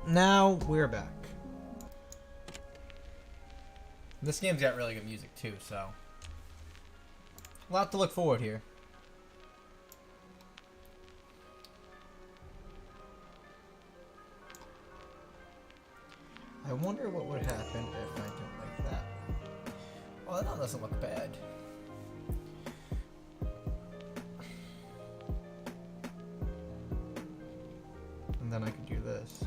Now we're back. This game's got really good music too, so a lot to look forward here. I wonder what would happen if I don't like that. Well, that doesn't look bad. And then I could do this.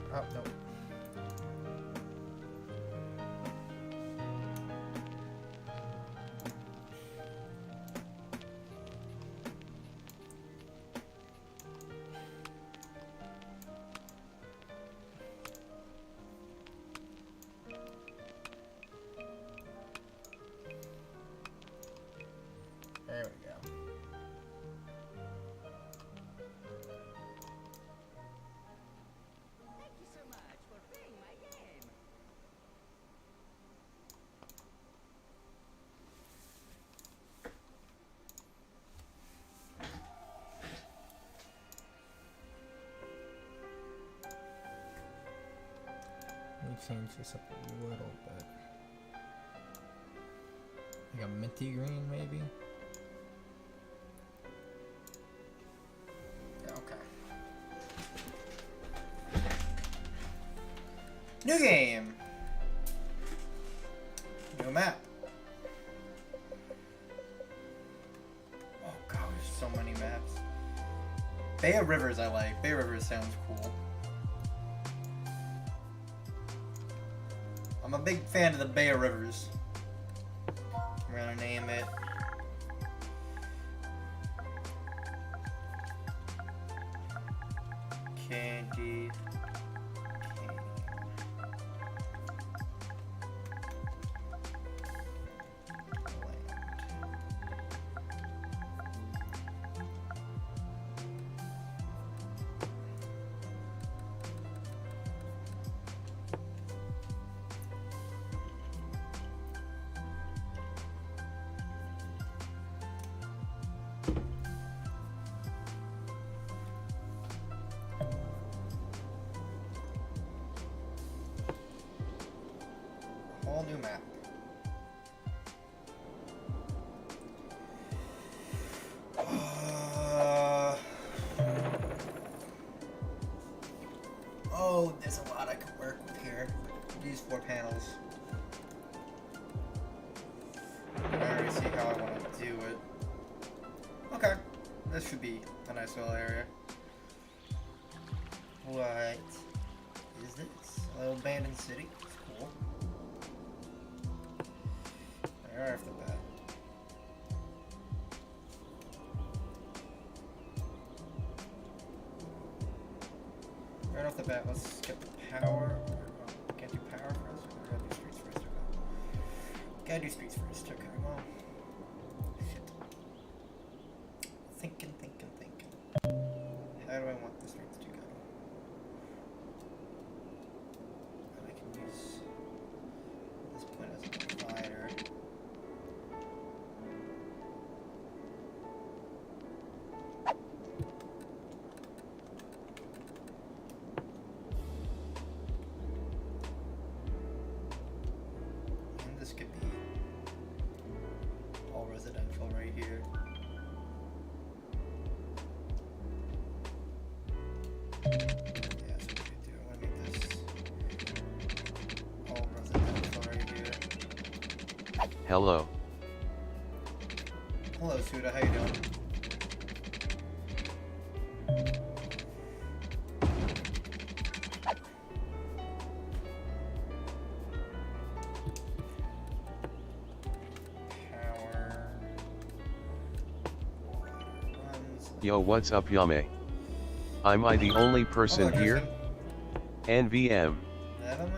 Oh, no. There we go. Let me change this up a little bit. Like a minty green, maybe? Okay. New game! New map. Oh god, there's so many maps. Bay of Rivers I like. Bay of Rivers sounds cool. I'm a big fan of the Bay of Rivers. We're gonna name it Candy Cane. Whole new map. Oh, there's a lot I could work with here. These 4 panels. I already see how I want to do it. Okay, this should be a nice little area. What is this? A little abandoned city? It's cool. Right off the bat. Right off the bat, let's get the power. Can't do power first. Or gotta do streets first. Okay. Gotta do streets first. Okay, well. Shit. Thinking. How do I want the streets to go? And I can use this point as a divider. Hello. Hello, Suda. How you doing? Power. Runs. Yo, what's up, Yame? Am I the only person Hello, here? Tristan. NVM. Never mind.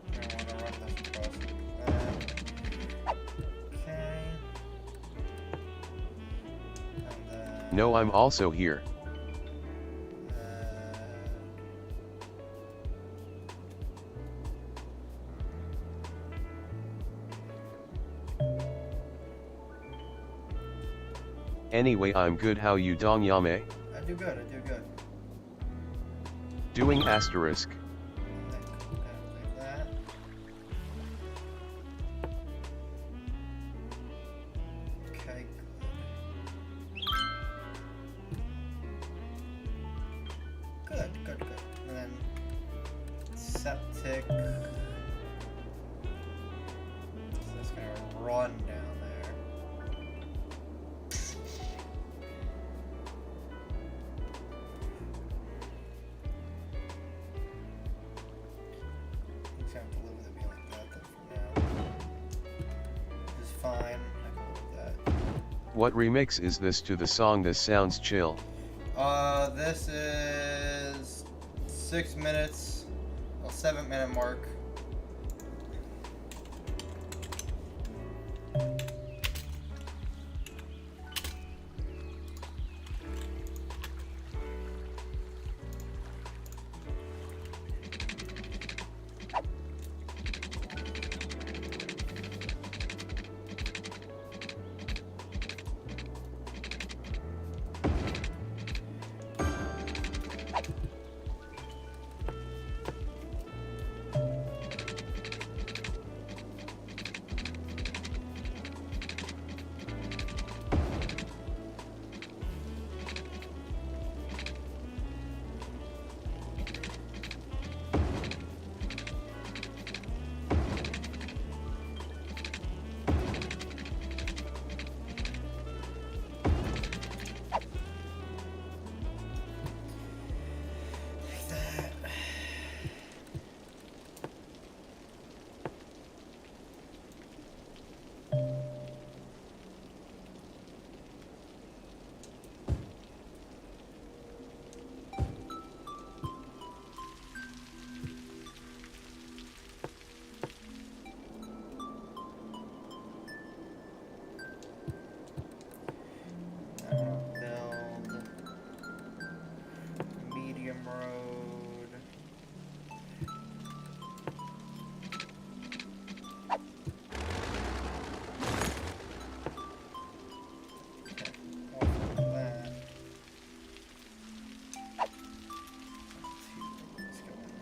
I want to run this across. Okay. And then, No, I'm also here. Anyway, I'm good. How you dong, Yame? I do good. I do good. Doing asterisk. Like that. Okay, good. Good. And then septic. So that's gonna run down there. He's gonna have to live with it being like that then for now. Which is fine. I can live with that. What remix is this to the song This Sounds Chill? This is 6 minutes, well, 7-minute mark. Like that. Now build medium road. Okay, off of that. Two roads going.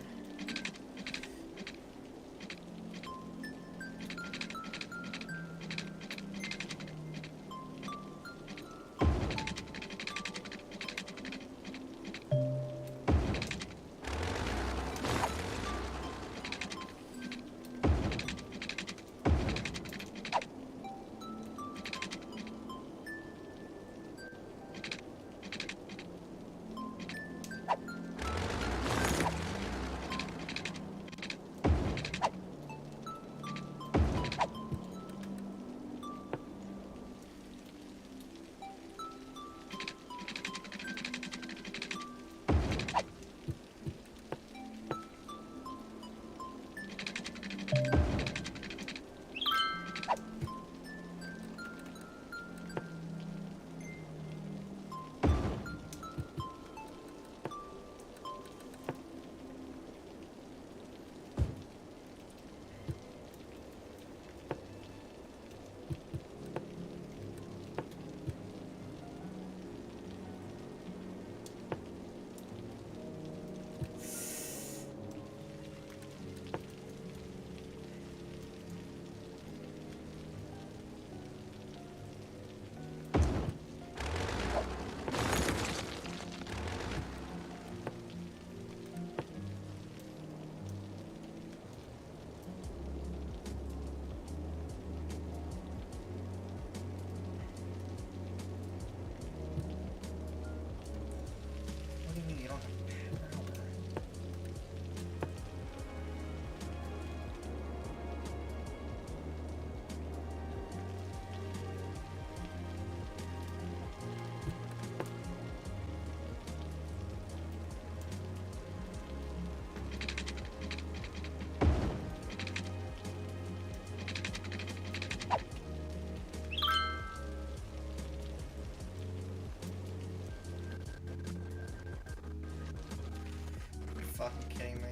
fucking kidding me?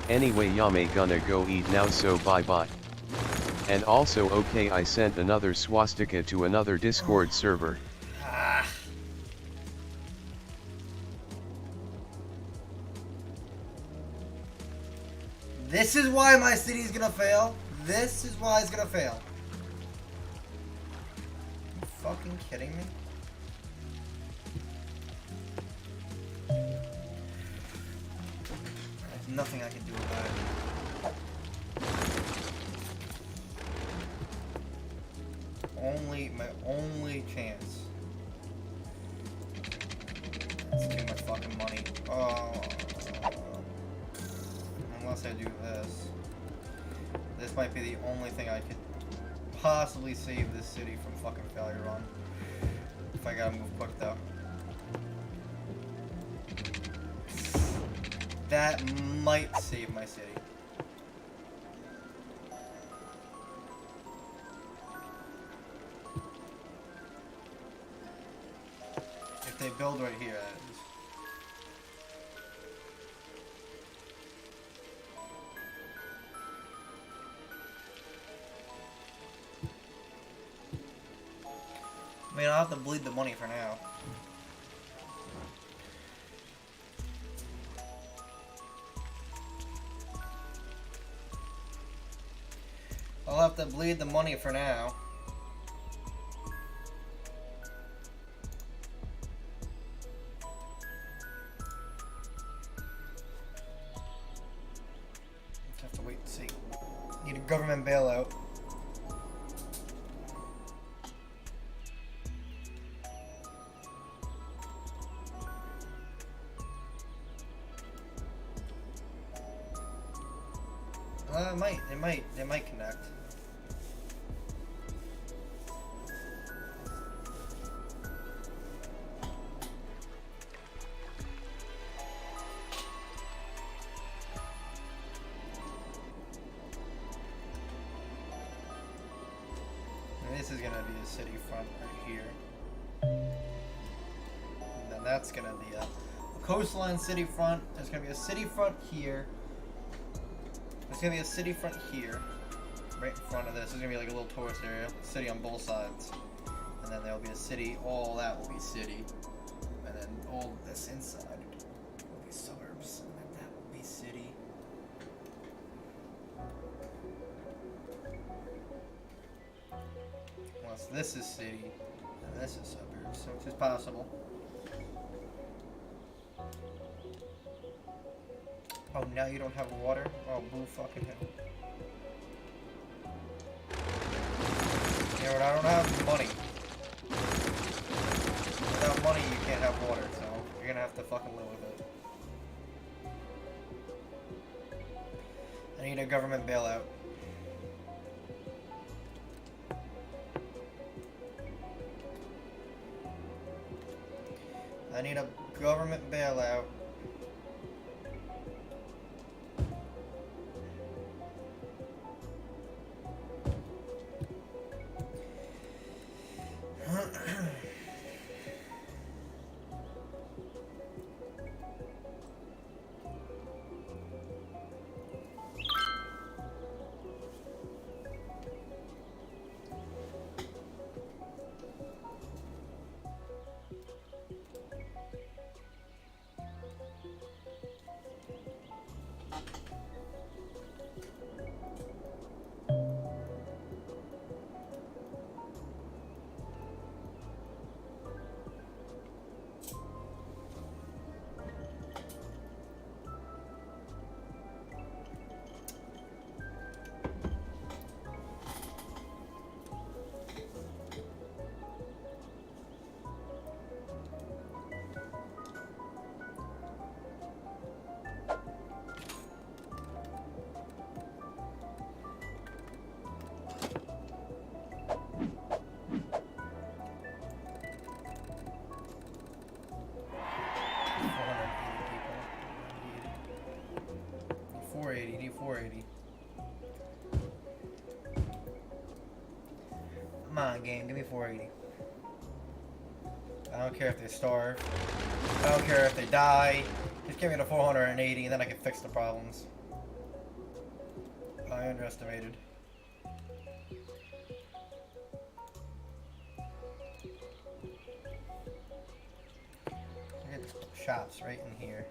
Anyway, Yame gonna go eat now, so bye bye. And also, okay, I sent another swastika to another Discord server. Ah. This is why my city's gonna fail. This is why it's gonna fail. Are you fucking kidding me? There's nothing I can do about it. My only chance. That's too much fucking money. Unless I do this. This might be the only thing I could possibly save this city from fucking failure on. If I gotta move quick though. That might save my city. If they build right here, that is. I mean, I'll have to bleed the money for now. I'll have to bleed the money for now. Just have to wait and see. Need a government bailout. It might connect. And this is gonna be a city front right here. And then that's gonna be a coastline city front. There's gonna be a city front here. There's gonna be a city front here, right in front of this. There's gonna be like a little tourist area, city on both sides, and then there'll be a city. All that will be city, and then all this inside will be suburbs, and then that will be city. Unless this is city, and this is suburbs, which is possible. Oh, now you don't have water? Oh, boo fucking hell. You know what, I don't have money. Without money, you can't have water, so you're gonna have to fucking live with it. I need a government bailout. I need a government bailout. Need 480. Come on, game, give me 480. I don't care if they starve. I don't care if they die. Just give me the 480 and then I can fix the problems. I underestimated. Get shops right in here.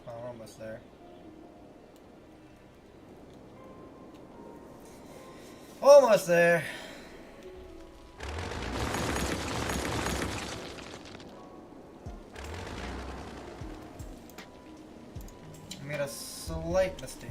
Oh, we're almost there. Almost there. I made a slight mistake.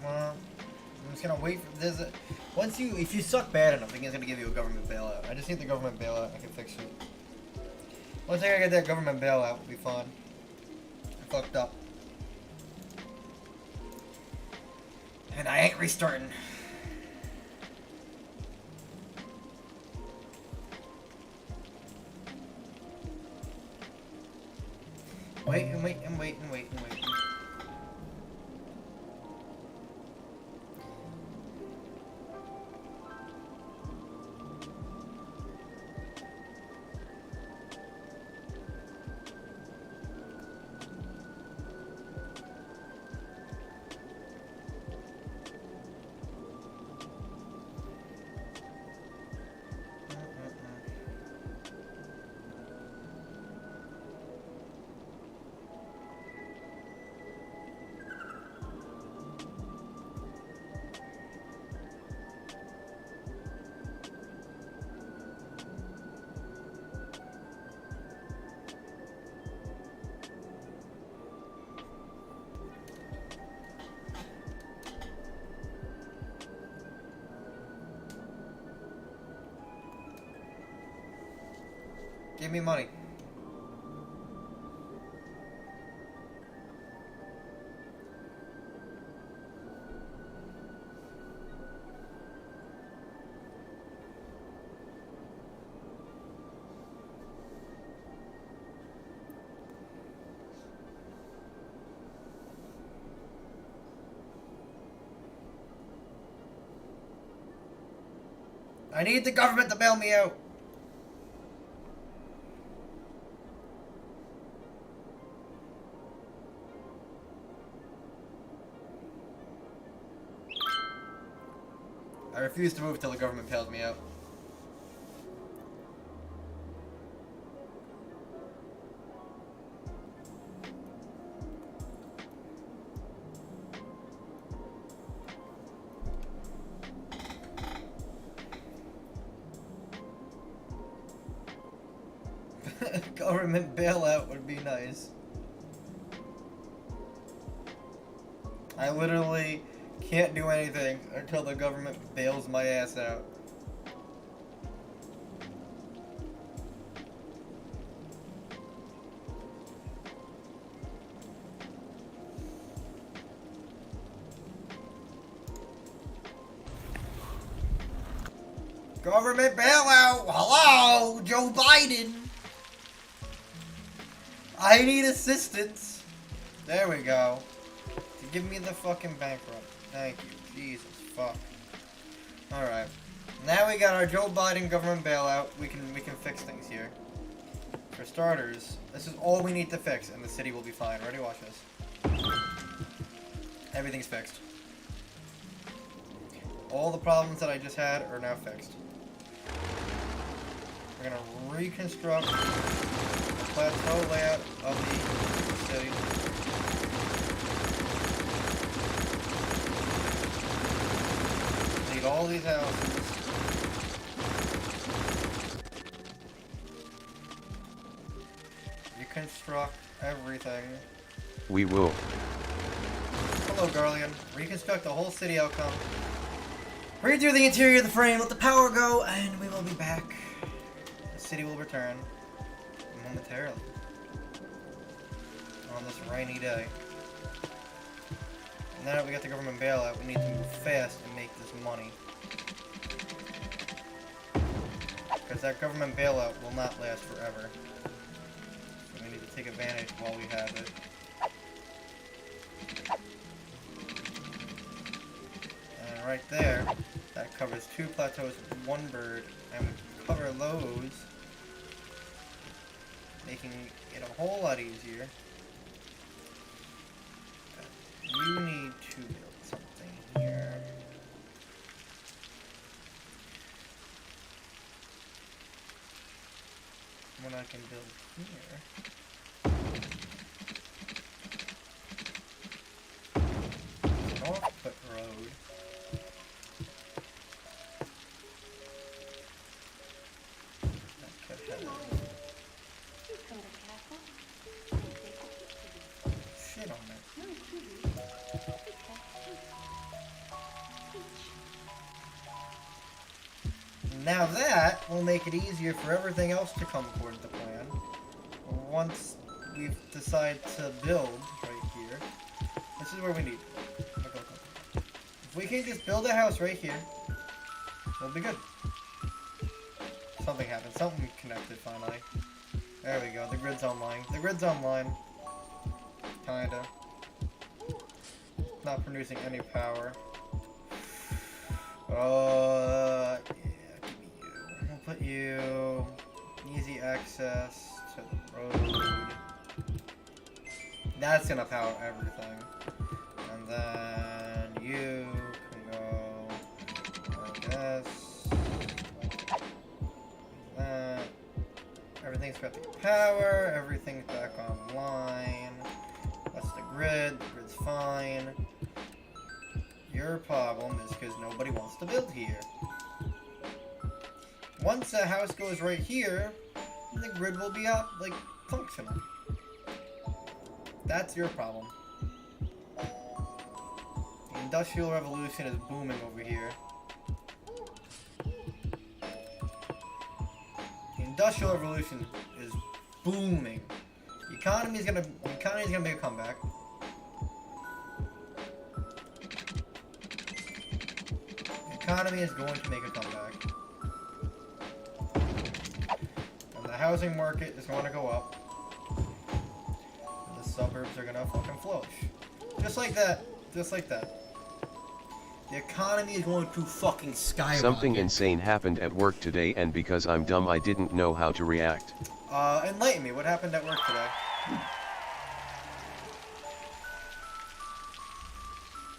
I'm just gonna wait for this. If you suck bad enough, the game's gonna give you a government bailout. I just need the government bailout. I can fix it. Once I get that government bailout, it'll be fun. I fucked up, and I ain't restarting. Wait and wait and wait and wait and wait. Give me money. I need the government to bail me out. I refuse to move till the government bails me out. Government bailout would be nice. I literally can't do anything until the government bails my ass out. Government bailout! Hello, Joe Biden! I need assistance! There we go. To give me the fucking bankrupt. Thank you. Jesus fuck. Alright. Now we got our Joe Biden government bailout. We can fix things here. For starters, this is all we need to fix and the city will be fine. Ready? Watch this. Everything's fixed. All the problems that I just had are now fixed. We're gonna reconstruct the plateau layout of the city. Get all these houses. Reconstruct everything. We will. Hello, Garlean. Reconstruct the whole city outcome. Redo the interior of the frame, let the power go, and we will be back. The city will return momentarily on this rainy day. Now that we got the government bailout, we need to move fast and make this money. Because that government bailout will not last forever. So we need to take advantage while we have it. And right there, that covers 2 plateaus with 1 bird, and we cover those, making it a whole lot easier. You need to build something here. What I can build here. Northfoot Road. That could have shit on it. Now that will make it easier for everything else to come according to plan. Once we decide to build right here, this is where we need. If we can just build a house right here, we'll be good. Something happened. Something connected finally. There we go. The grid's online. The grid's online. Kinda. Not producing any power. Yeah, give me you. We'll put you easy access to the road. That's gonna power everything. And then you can go like this. That. Everything's got the power, everything's back online. That's the grid, the grid's fine. Your problem is because nobody wants to build here. Once a house goes right here, the grid will be up, like, functional. That's your problem. The Industrial Revolution is booming over here. The Industrial Revolution is booming. The economy's gonna make a comeback. The economy is going to make a comeback. And the housing market is going to go up. And the suburbs are going to fucking flourish. Just like that. Just like that. The economy is going to fucking skyrocket. Something insane happened at work today, and because I'm dumb I didn't know how to react. Enlighten me. What happened at work today?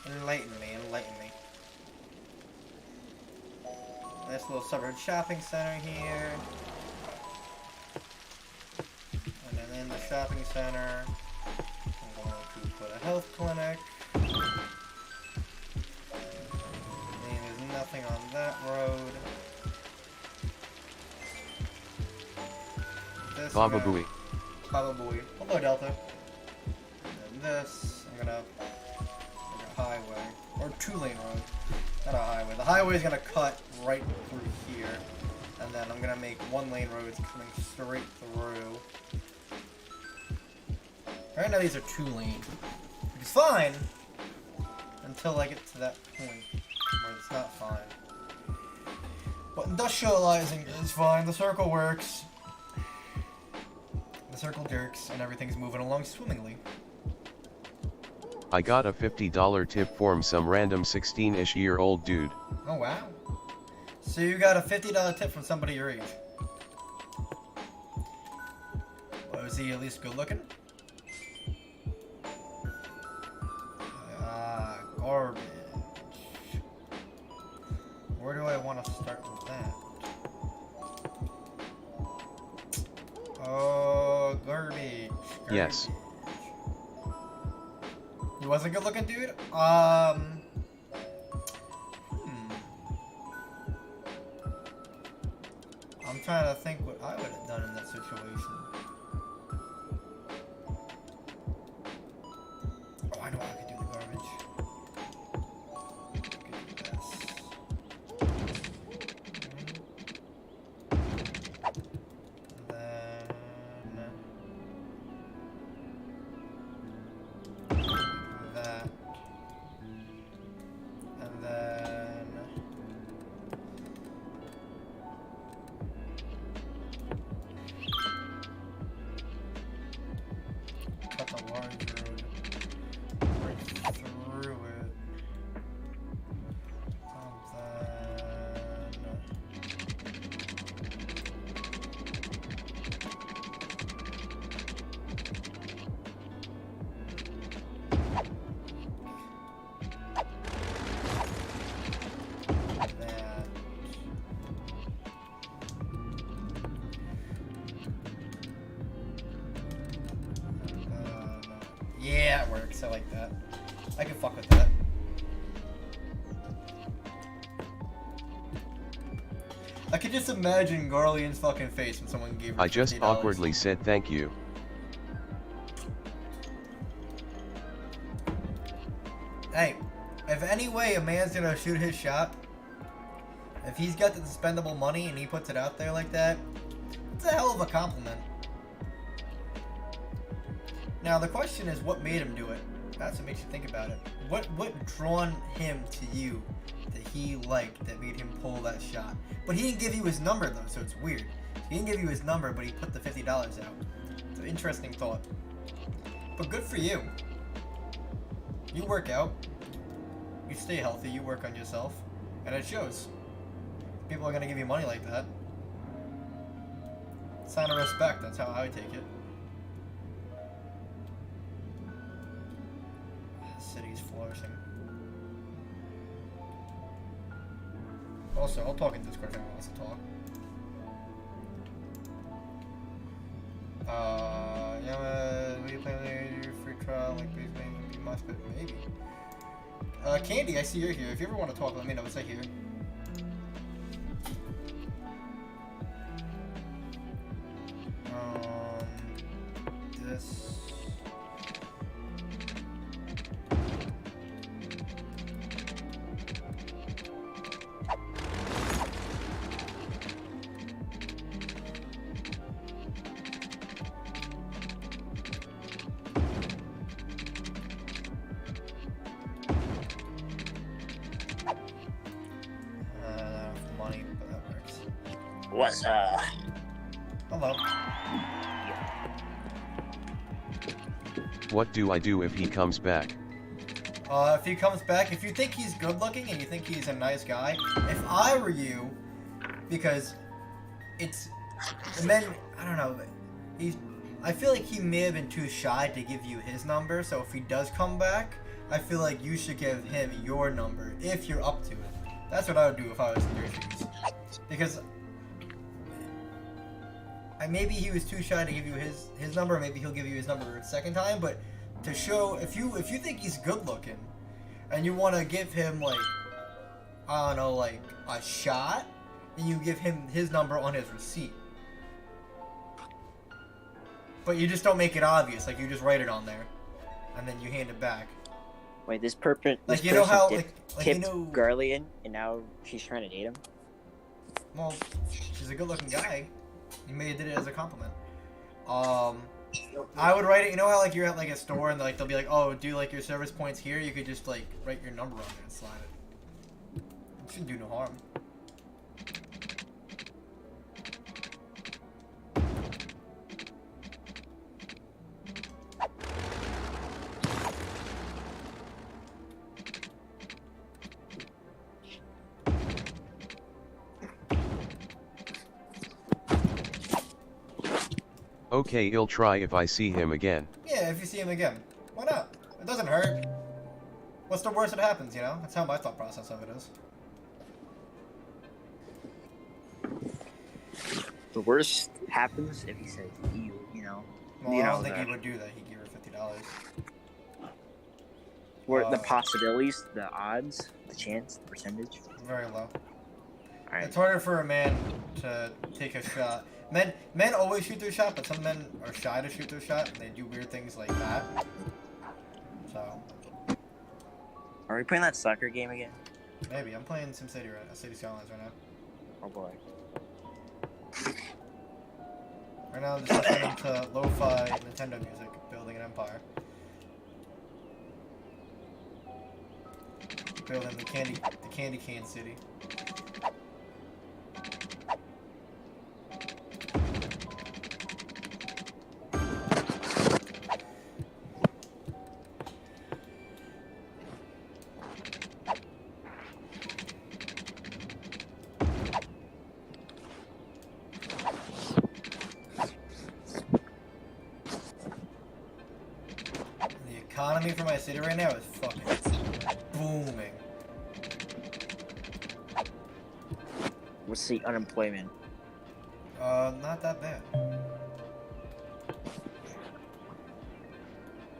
Enlighten me. Enlighten me. Nice little suburb shopping center here. And then in the shopping center, I'm going to put a health clinic. And there's nothing on that road. This Baba Booey. Baba Booey. Hello, Delta. And then this, I'm gonna make a highway. Or 2-lane road. Not a highway. The highway is gonna cut right through here. And then I'm gonna make 1-lane roads coming straight through. Right now these are 2-lane. Which is fine. Until I get to that point where it's not fine. But industrializing is fine. The circle works. The circle jerks and everything's moving along swimmingly. I got a $50 tip from some random 16-ish year old dude. Oh wow. So you got a $50 tip from somebody your age. Was he at least good looking? Garbage. Where do I want to start with that? Oh, garbage. Yes. He was a good looking dude? I'm trying to think what I would have done in that situation. Oh, I know I could do the garbage. I could do this. That. And then cut the large road right through it. Yeah, it works. I like that. I can fuck with that. I could just imagine Garlean's fucking face when someone gave her I just $50. awkwardly said thank you. Hey, if any way a man's gonna shoot his shot, if he's got the expendable money and he puts it out there like that, it's a hell of a compliment. Now the question is, what made him do it? That's what makes you think about it. What drawn him to you that he liked that made him pull that shot? But he didn't give you his number though, so it's weird. He didn't give you his number, but he put the $50 out. It's an interesting thought. But good for you. You work out. You stay healthy. You work on yourself, and it shows. People are gonna give you money like that. Sign of respect. That's how I would take it. City's flourishing. Also, I'll talk in Discord if anyone wants to talk. Yamez, will you play later? Free trial, like please maybe be much, but maybe. Candy, I see you're here. If you ever want to talk, let me know. It's right here. This. Money, but that works. What's Hello. What do I do if he comes back? If he comes back, if you think he's good looking and you think he's a nice guy, if I were you, because it's, and then, I don't know, I feel like he may have been too shy to give you his number, so if he does come back, I feel like you should give him your number, if you're up to it. That's what I would do if I was in your shoes. Because maybe he was too shy to give you his number, maybe he'll give you his number a second time, but to show, if you think he's good looking, and you want to give him, like, I don't know, like, a shot, then you give him his number on his receipt. But you just don't make it obvious, like, you just write it on there, and then you hand it back. Wait, this person Like, you know how, tipped you know, Garlean, and now she's trying to date him? well, she's a good looking guy. You may have did it as a compliment. I would write it, you know how, like, you're at, like, a store, and, like, they'll be like, oh, do, like, your service points here? You could just, like, write your number on there and slide it. It shouldn't do no harm. Okay, he'll try if I see him again. Yeah, if you see him again. Why not? It doesn't hurt. What's the worst that happens, you know? That's how my thought process of it is. The worst happens if he says you know. Well, you I know, don't think he would do that. He'd give her $50. Or the possibilities, the odds, the chance, the percentage. Very low. Alright. It's harder for a man to take a shot. Men always shoot their shot, but some men are shy to shoot their shot, and they do weird things like that. So Are we playing that soccer game again? maybe I'm playing SimCity right now, City Skylines right now. Oh boy. Right now, I'm just listening to lo-fi Nintendo music, building an empire. Building the candy cane city. The economy for my city right now is fucking booming. What's the unemployment? Not that bad.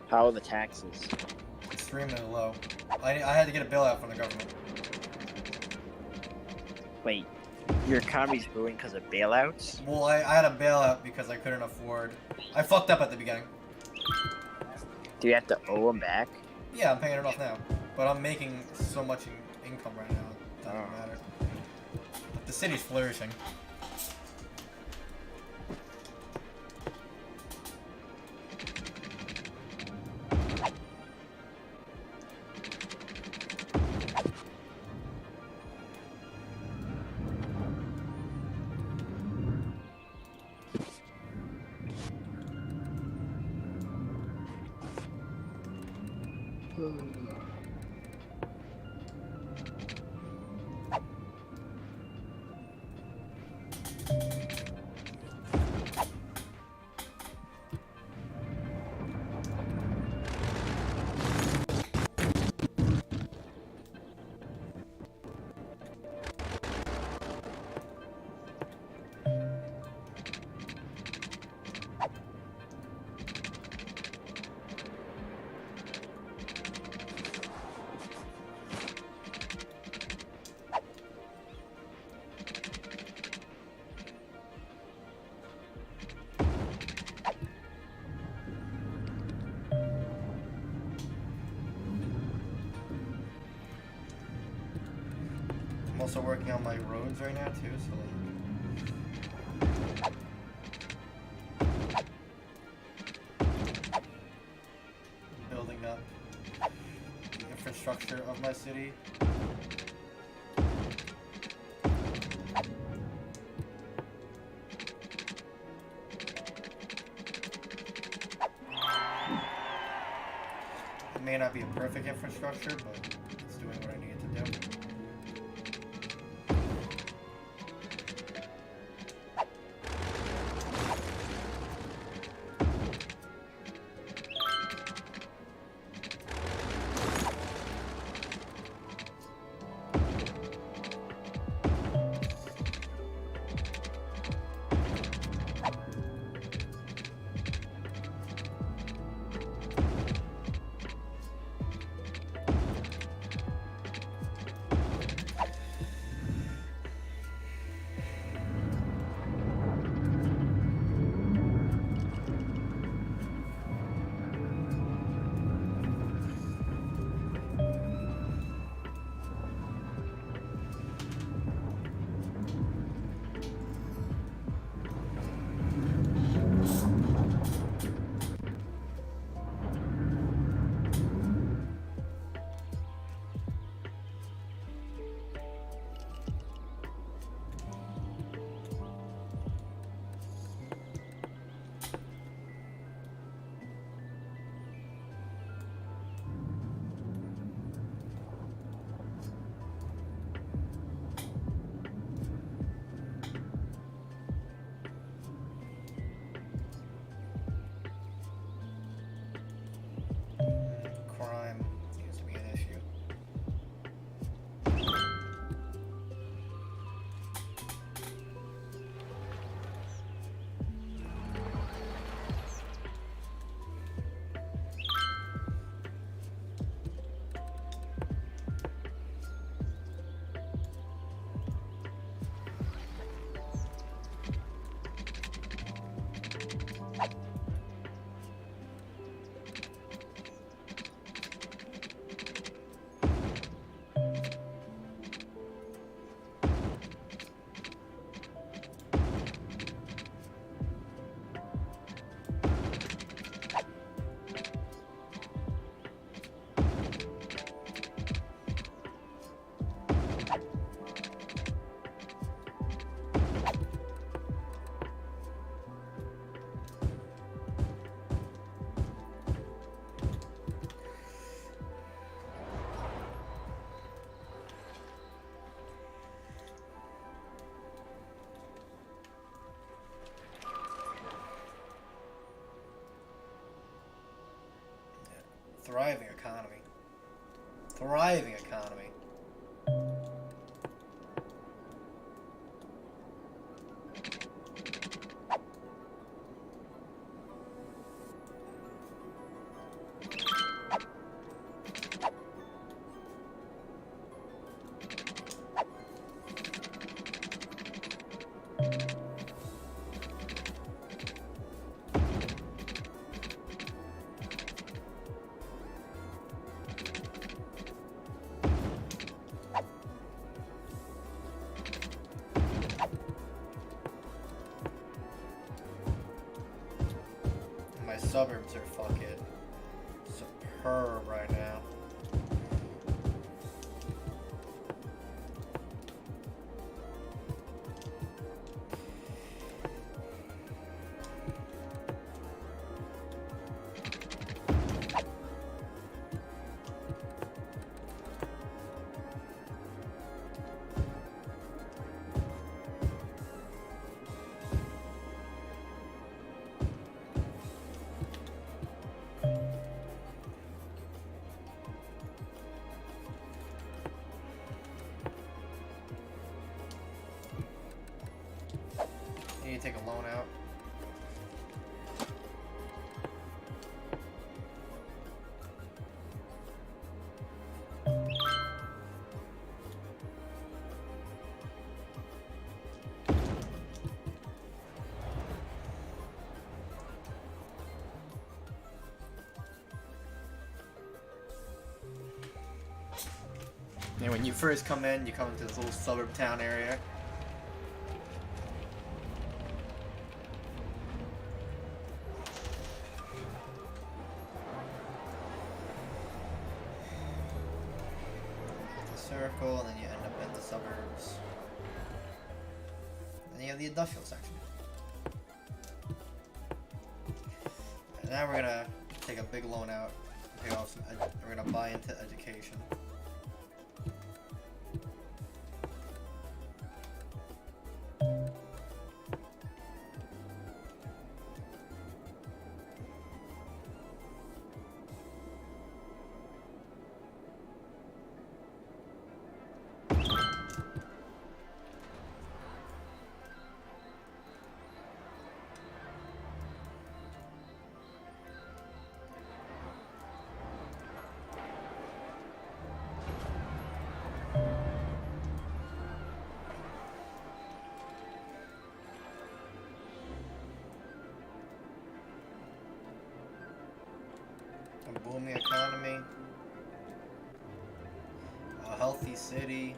How are the taxes? Extremely low. I had to get a bailout from the government. Wait, your economy's booming because of bailouts? Well, I had a bailout because I couldn't afford. I fucked up at the beginning. Do you have to owe them back? Yeah, I'm paying it off now. But I'm making so much income right now, it doesn't matter. But the city's flourishing. I'm also working on my roads right now too, so building up the infrastructure of my city. It may not be a perfect infrastructure, but it's doing what I need it to do. Thriving economy. Thriving economy. My suburbs are fucking superb right now. You need to take a loan out. And when you first come in, you come into this little suburb town area. Circle, and then you end up in the suburbs. And then you have the industrial section. And now we're gonna take a big loan out, pay off some. We're gonna buy into education. A booming economy, a healthy city,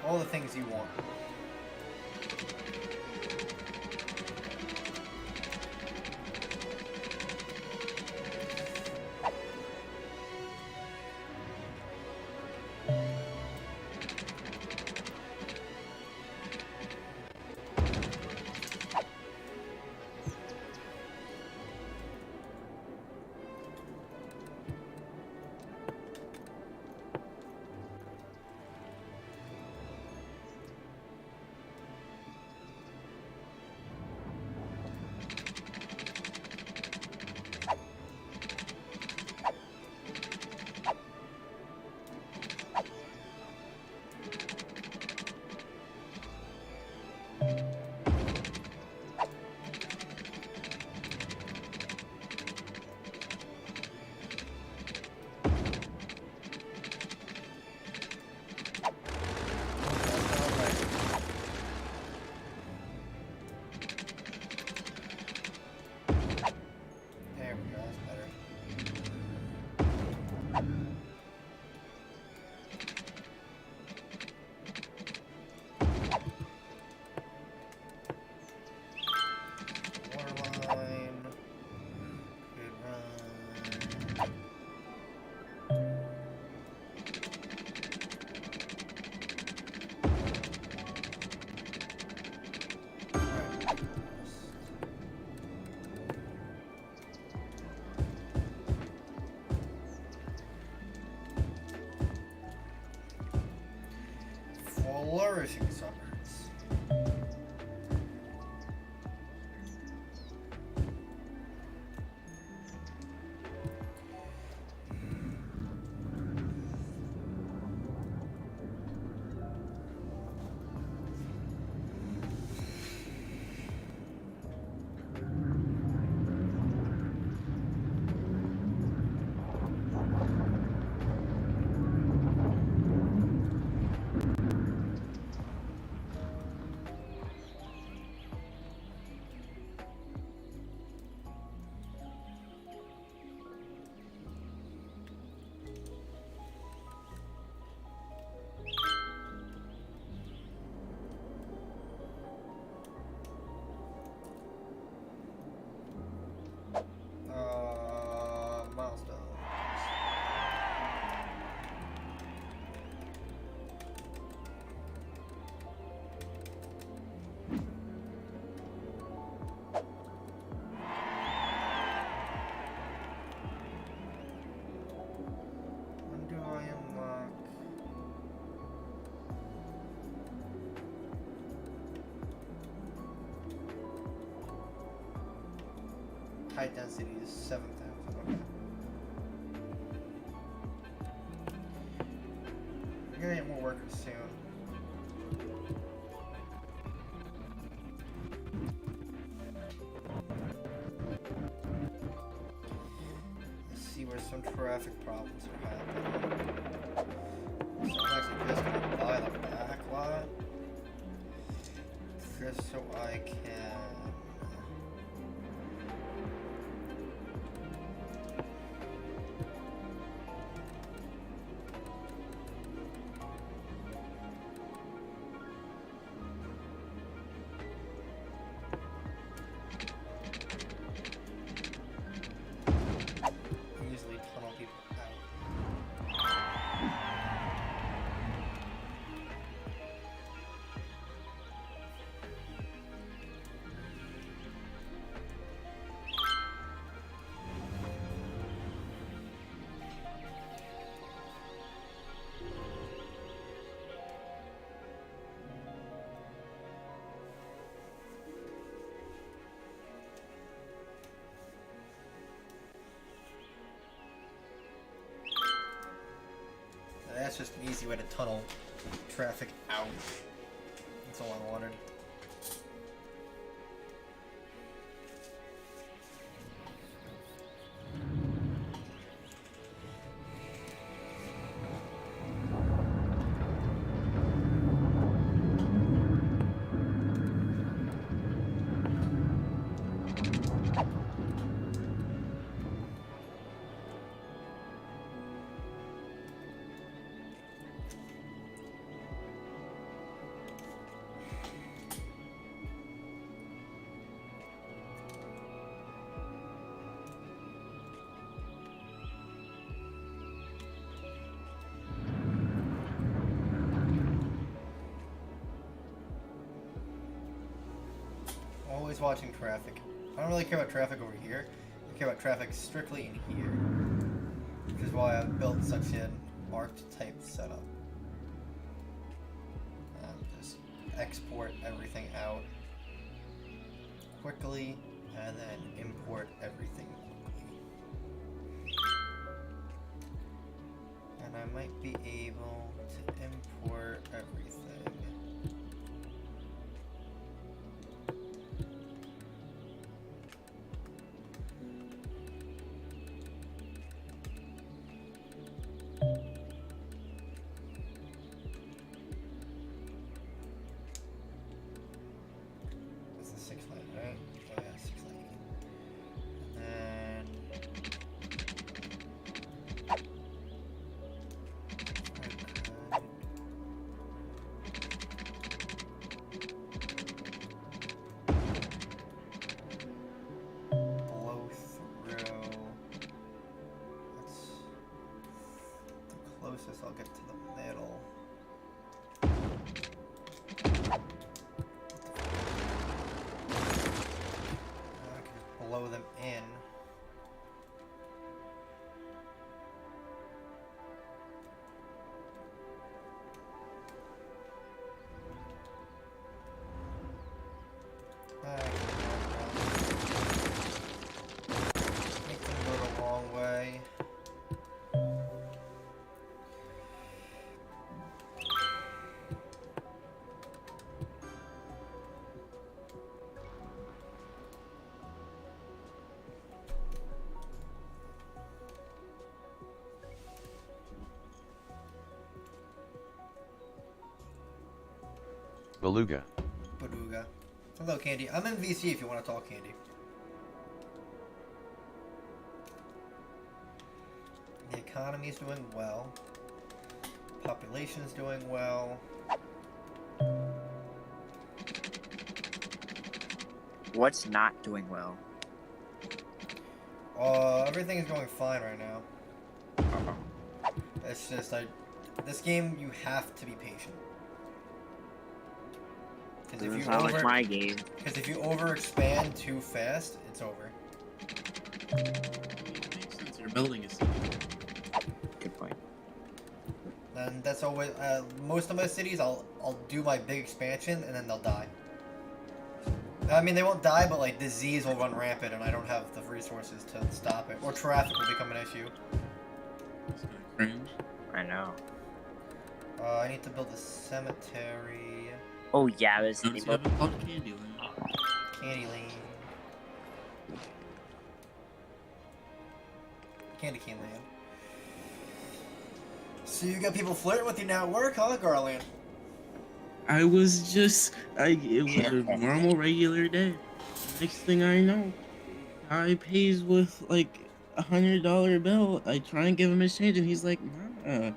all the things you want. Flourishing suburbs. high density is 7,000. Okay. We're gonna get more workers soon. Let's see where some traffic problems are happening. So I'm actually just gonna buy the back lot just so I can. Easily tunnel people out. That's just an easy way to tunnel traffic out. That's all I wanted. Always watching traffic. I don't really care about traffic over here. I care about traffic strictly in here. Which is why I've built such an arc-type setup. And just export everything out quickly, and then import everything quickly. And I might be able to import everything. That's the 6 lane, right? Oh yeah, 6 lane. And blow through. That's the closest I'll get to the middle. I can just blow them in. I can make them go the wrong way. Beluga. Baduga. Hello, Candy. I'm in VC if you want to talk, Candy. The economy is doing well. Population is doing well. What's not doing well? Everything is going fine right now. It's just this game you have to be patient. Because Doesn't sound like my game. Because if you overexpand too fast, it's over. It makes sense. Your building is. Good point. And that's always most of my cities. I'll do my big expansion and then they'll die. I mean, they won't die, but like disease will run rampant, and I don't have the resources to stop it. Or traffic will become an issue. It's kind of cringe. I know. I need to build a cemetery. Oh yeah, it was. Notice you haven't called Candyland. Candy Lane. Candy Cane Land. So you got people flirting with you now at work, huh, Garland? I was just, it was a normal, regular day. Next thing I know, guy pays with like $100 bill. I try and give him his change, and he's like, "Nah,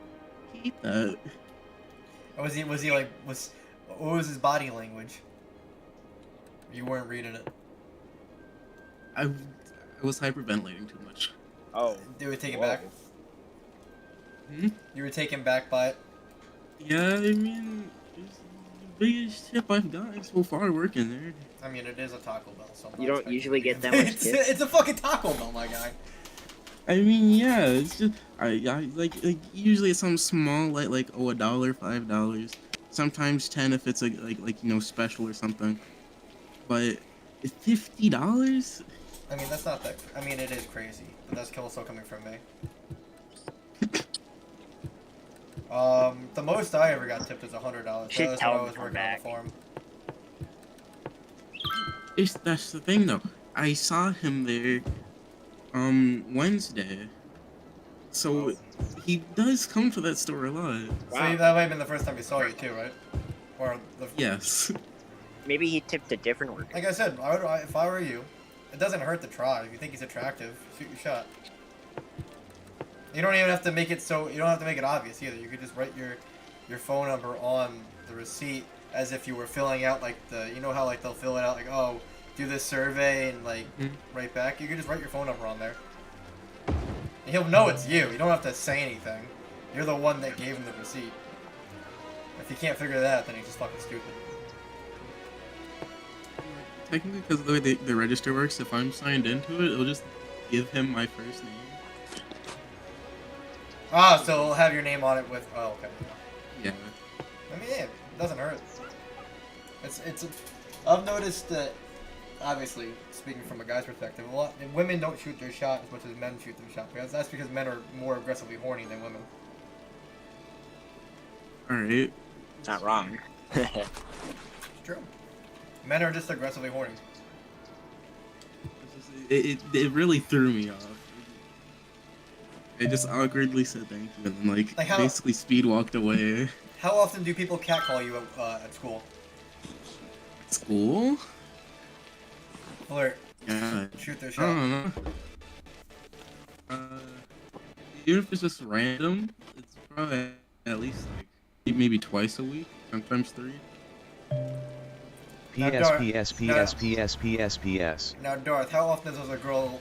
keep that." Or was he like, what was his body language? You weren't reading it. I was hyperventilating too much. Oh. You were taken Whoa. back? Hmm? You were taken back by it? Yeah, I mean, it's the biggest tip I've gotten so far working there. I mean, it is a Taco Bell, so I'm not You don't expecting usually to get be- that much it's, tips? it's a fucking Taco Bell, my guy. I mean, yeah, it's just I like usually it's something small like oh $1, $5, sometimes 10 if it's like you know special or something. But $50? I mean, that's not that. I mean, it is crazy, but that's also coming from me. The most I ever got tipped is $100. Should That was tell when I him was to working come on the back. farm. That's the thing though. I saw him there Wednesday. So he does come to that store a lot. So that might have been the first time you saw you too, right? Or the Yes. Maybe he tipped a different worker. Like I said, if I were you, it doesn't hurt to try. If you think he's attractive, shoot your shot. You don't even have to make it so. You don't have to make it obvious either. You could just write your phone number on the receipt as if you were filling out like the. You know how like they'll fill it out like, oh, do this survey and like write back. You could just write your phone number on there. And he'll know it's you. You don't have to say anything. You're the one that gave him the receipt. If you can't figure that out, then he's just fucking stupid. Technically, because of the way the register works, if I'm signed into it, it'll just give him my first name. Ah, so it'll have your name on it with. Oh, okay. Yeah. I mean, yeah, it doesn't hurt. I've noticed that, obviously, speaking from a guy's perspective, a lot women don't shoot their shot as much as men shoot their shot. Because that's because men are more aggressively horny than women. Alright. Not wrong. It's true. Men are just aggressively horny. It really threw me off. I just awkwardly said thank you and then Like how- basically speed walked away. How often do people catcall you at school? School? Flirt, Yeah. shoot their I shot. don't know. Even if it's just random, it's probably at least like maybe twice a week, sometimes 3. PS. Now, Darth, how often does a girl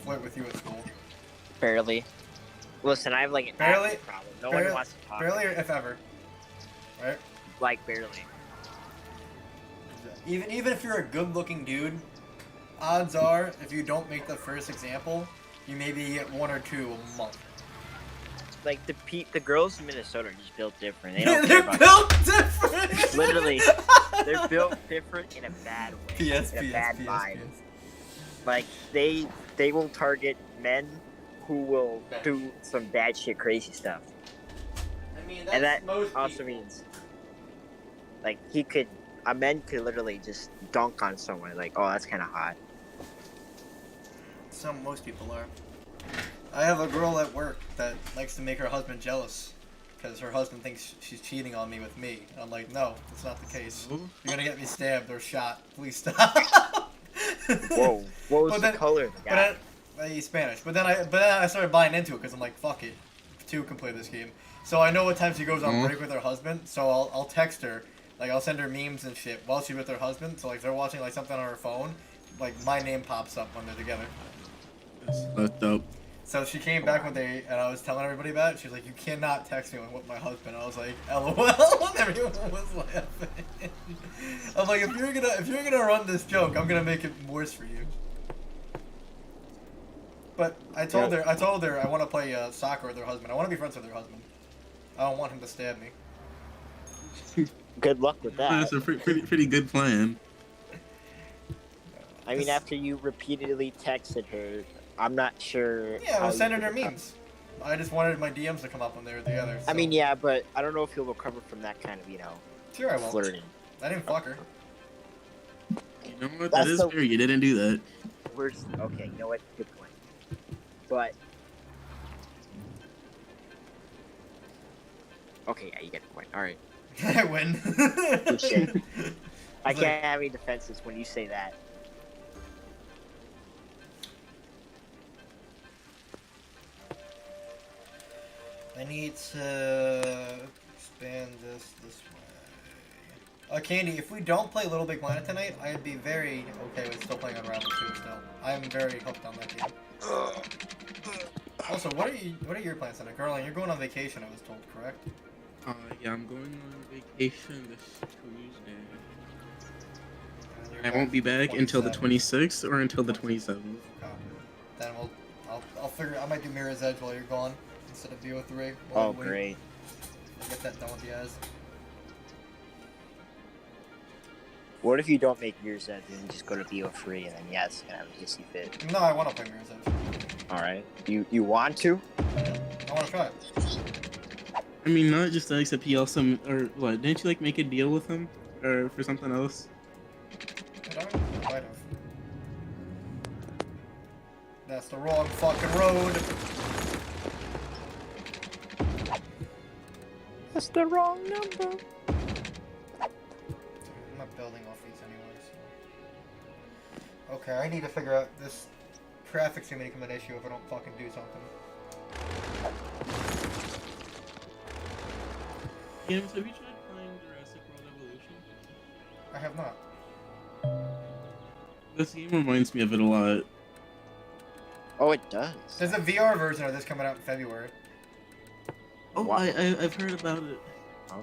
flirt with you at school? Barely. Listen, I have like an Barely? acne problem. No one wants to talk. Barely, or if ever. Right? Like barely. Even if you're a good-looking dude, odds are, if you don't make the first example, you maybe get 1 or 2 a month. Like the girls in Minnesota are just built different. They don't care They're about built different! Literally, they're built different in a bad way. PS, in a PS, bad PS, vibe. PS. Like they will target men who will do some bad shit, crazy stuff. I mean, And that most also people. means, like, a man could literally just dunk on someone. Like, oh, that's kind of hot. Most people are. I have a girl at work that likes to make her husband jealous because her husband thinks she's cheating on me with me. And I'm like, no, that's not the case. Oh. You're gonna get me stabbed or shot. Please stop. Whoa, what was But the then- color of the guy? He's Spanish. But then I started buying into it because I'm like, fuck it, 2 can play this game. So I know what time she goes on break with her husband. So I'll text her, like I'll send her memes and shit while she's with her husband. So like they're watching like something on her phone, like my name pops up when they're together. That's fucked up. So she came back one day and I was telling everybody about it. She was like, "You cannot text me with my husband." I was like, "LOL," and everyone was laughing. I'm like, if you're gonna run this joke, I'm gonna make it worse for you. But I told her I want to play soccer with her husband. I want to be friends with her husband. I don't want him to stab me. Good luck with that. That's a pretty good plan. I mean, after you repeatedly texted her, I'm not sure. Yeah, I how was you sending her could- memes. I just wanted my DMs to come up when they were together. I So. mean, yeah, but I don't know if you'll recover from that kind of, Sure I will. flirting. I didn't fuck her. You know what? That's That is the- fair. You didn't do that. Okay, you know what? Good point. But okay, yeah, you get the point. All right, I win. Touche. I It's like- can't have any defenses when you say that. I need to expand this way. Candy, if we don't play Little Big Planet tonight, I'd be very okay with still playing Unravel 2 still. I'm very hooked on that game. Also, what are your plans tonight? Girl, you're going on vacation, I was told, correct? Yeah, I'm going on vacation this Tuesday. And you're I back won't be back until the 27th. 26th or until the 27th. Okay. Then I'll figure. I might do Mirror's Edge while you're gone instead of BO3. Oh, great. I'll get that done with you guys. What if you don't make Mirror's Edge and you just go to BO3 and then yes, you can have a hissy fit? No, I want to play Mirror's Edge. All right. You want to? I want to try it. I mean, not just that, except he also, or what? Didn't you like make a deal with him, or for something else? Did I? Might have. That's the wrong fucking road. That's the wrong number. I'm not building off these anyway, so. Okay, I need to figure out this traffic's gonna become an issue if I don't fucking do something. James, have you tried playing Jurassic World Evolution? I have not. This game reminds me of it a lot. Oh, it does. There's a VR version of this coming out in February. Oh, Wow. I've heard about it. Oh.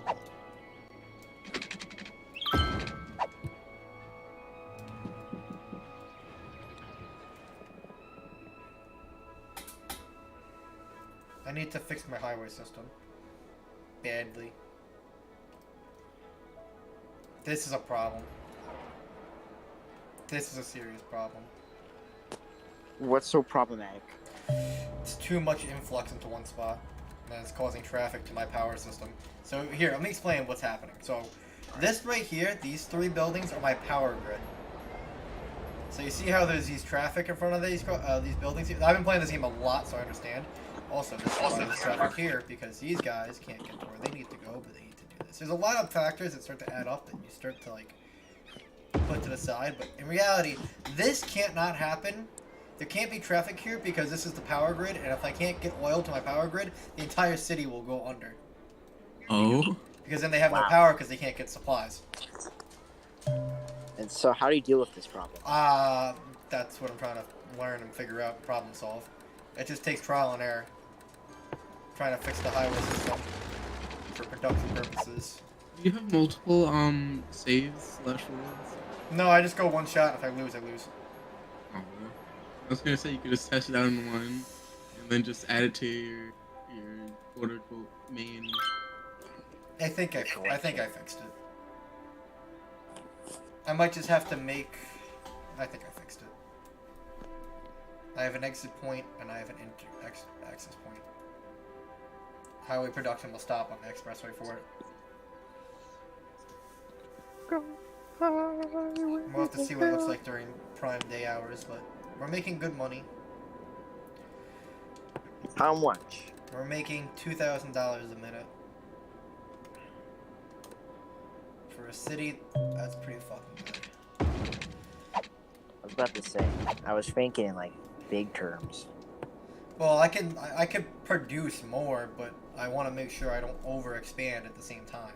I need to fix my highway system. Badly. This is a problem. This is a serious problem. What's so problematic? It's too much influx into one spot, and it's causing traffic to my power system. So here, let me explain what's happening. So this right here, these three buildings are my power grid. So you see how there's these traffic in front of these buildings? I've been playing this game a lot, so I understand. Also, there's traffic here because these guys can't get to where they need to go, but they need to do this. There's a lot of factors that start to add up that you start to like put to the side, but in reality, this can't not happen. There can't be traffic here because this is the power grid, and if I can't get oil to my power grid, the entire city will go under. Oh? Because then they have no Wow. power because they can't get supplies. And so, how do you deal with this problem? That's what I'm trying to learn and figure out, problem solve. It just takes trial and error. Trying to fix the highway system for production purposes. Do you have multiple, saves / runs? No, I just go one shot. If I lose, I lose. Oh, I was gonna say you could just test it out in one, and then just add it to your quote unquote main. I think I fixed it. I might just have to make. I think I fixed it. I have an exit point and I have an access point. Highway production will stop on the expressway for it. We'll have to see what it looks like during prime day hours, but we're making good money. How much? We're making $2,000 a minute. For a city, that's pretty fucking good. I was about to say. I was thinking in like big terms. Well, I could produce more, but I want to make sure I don't overexpand at the same time.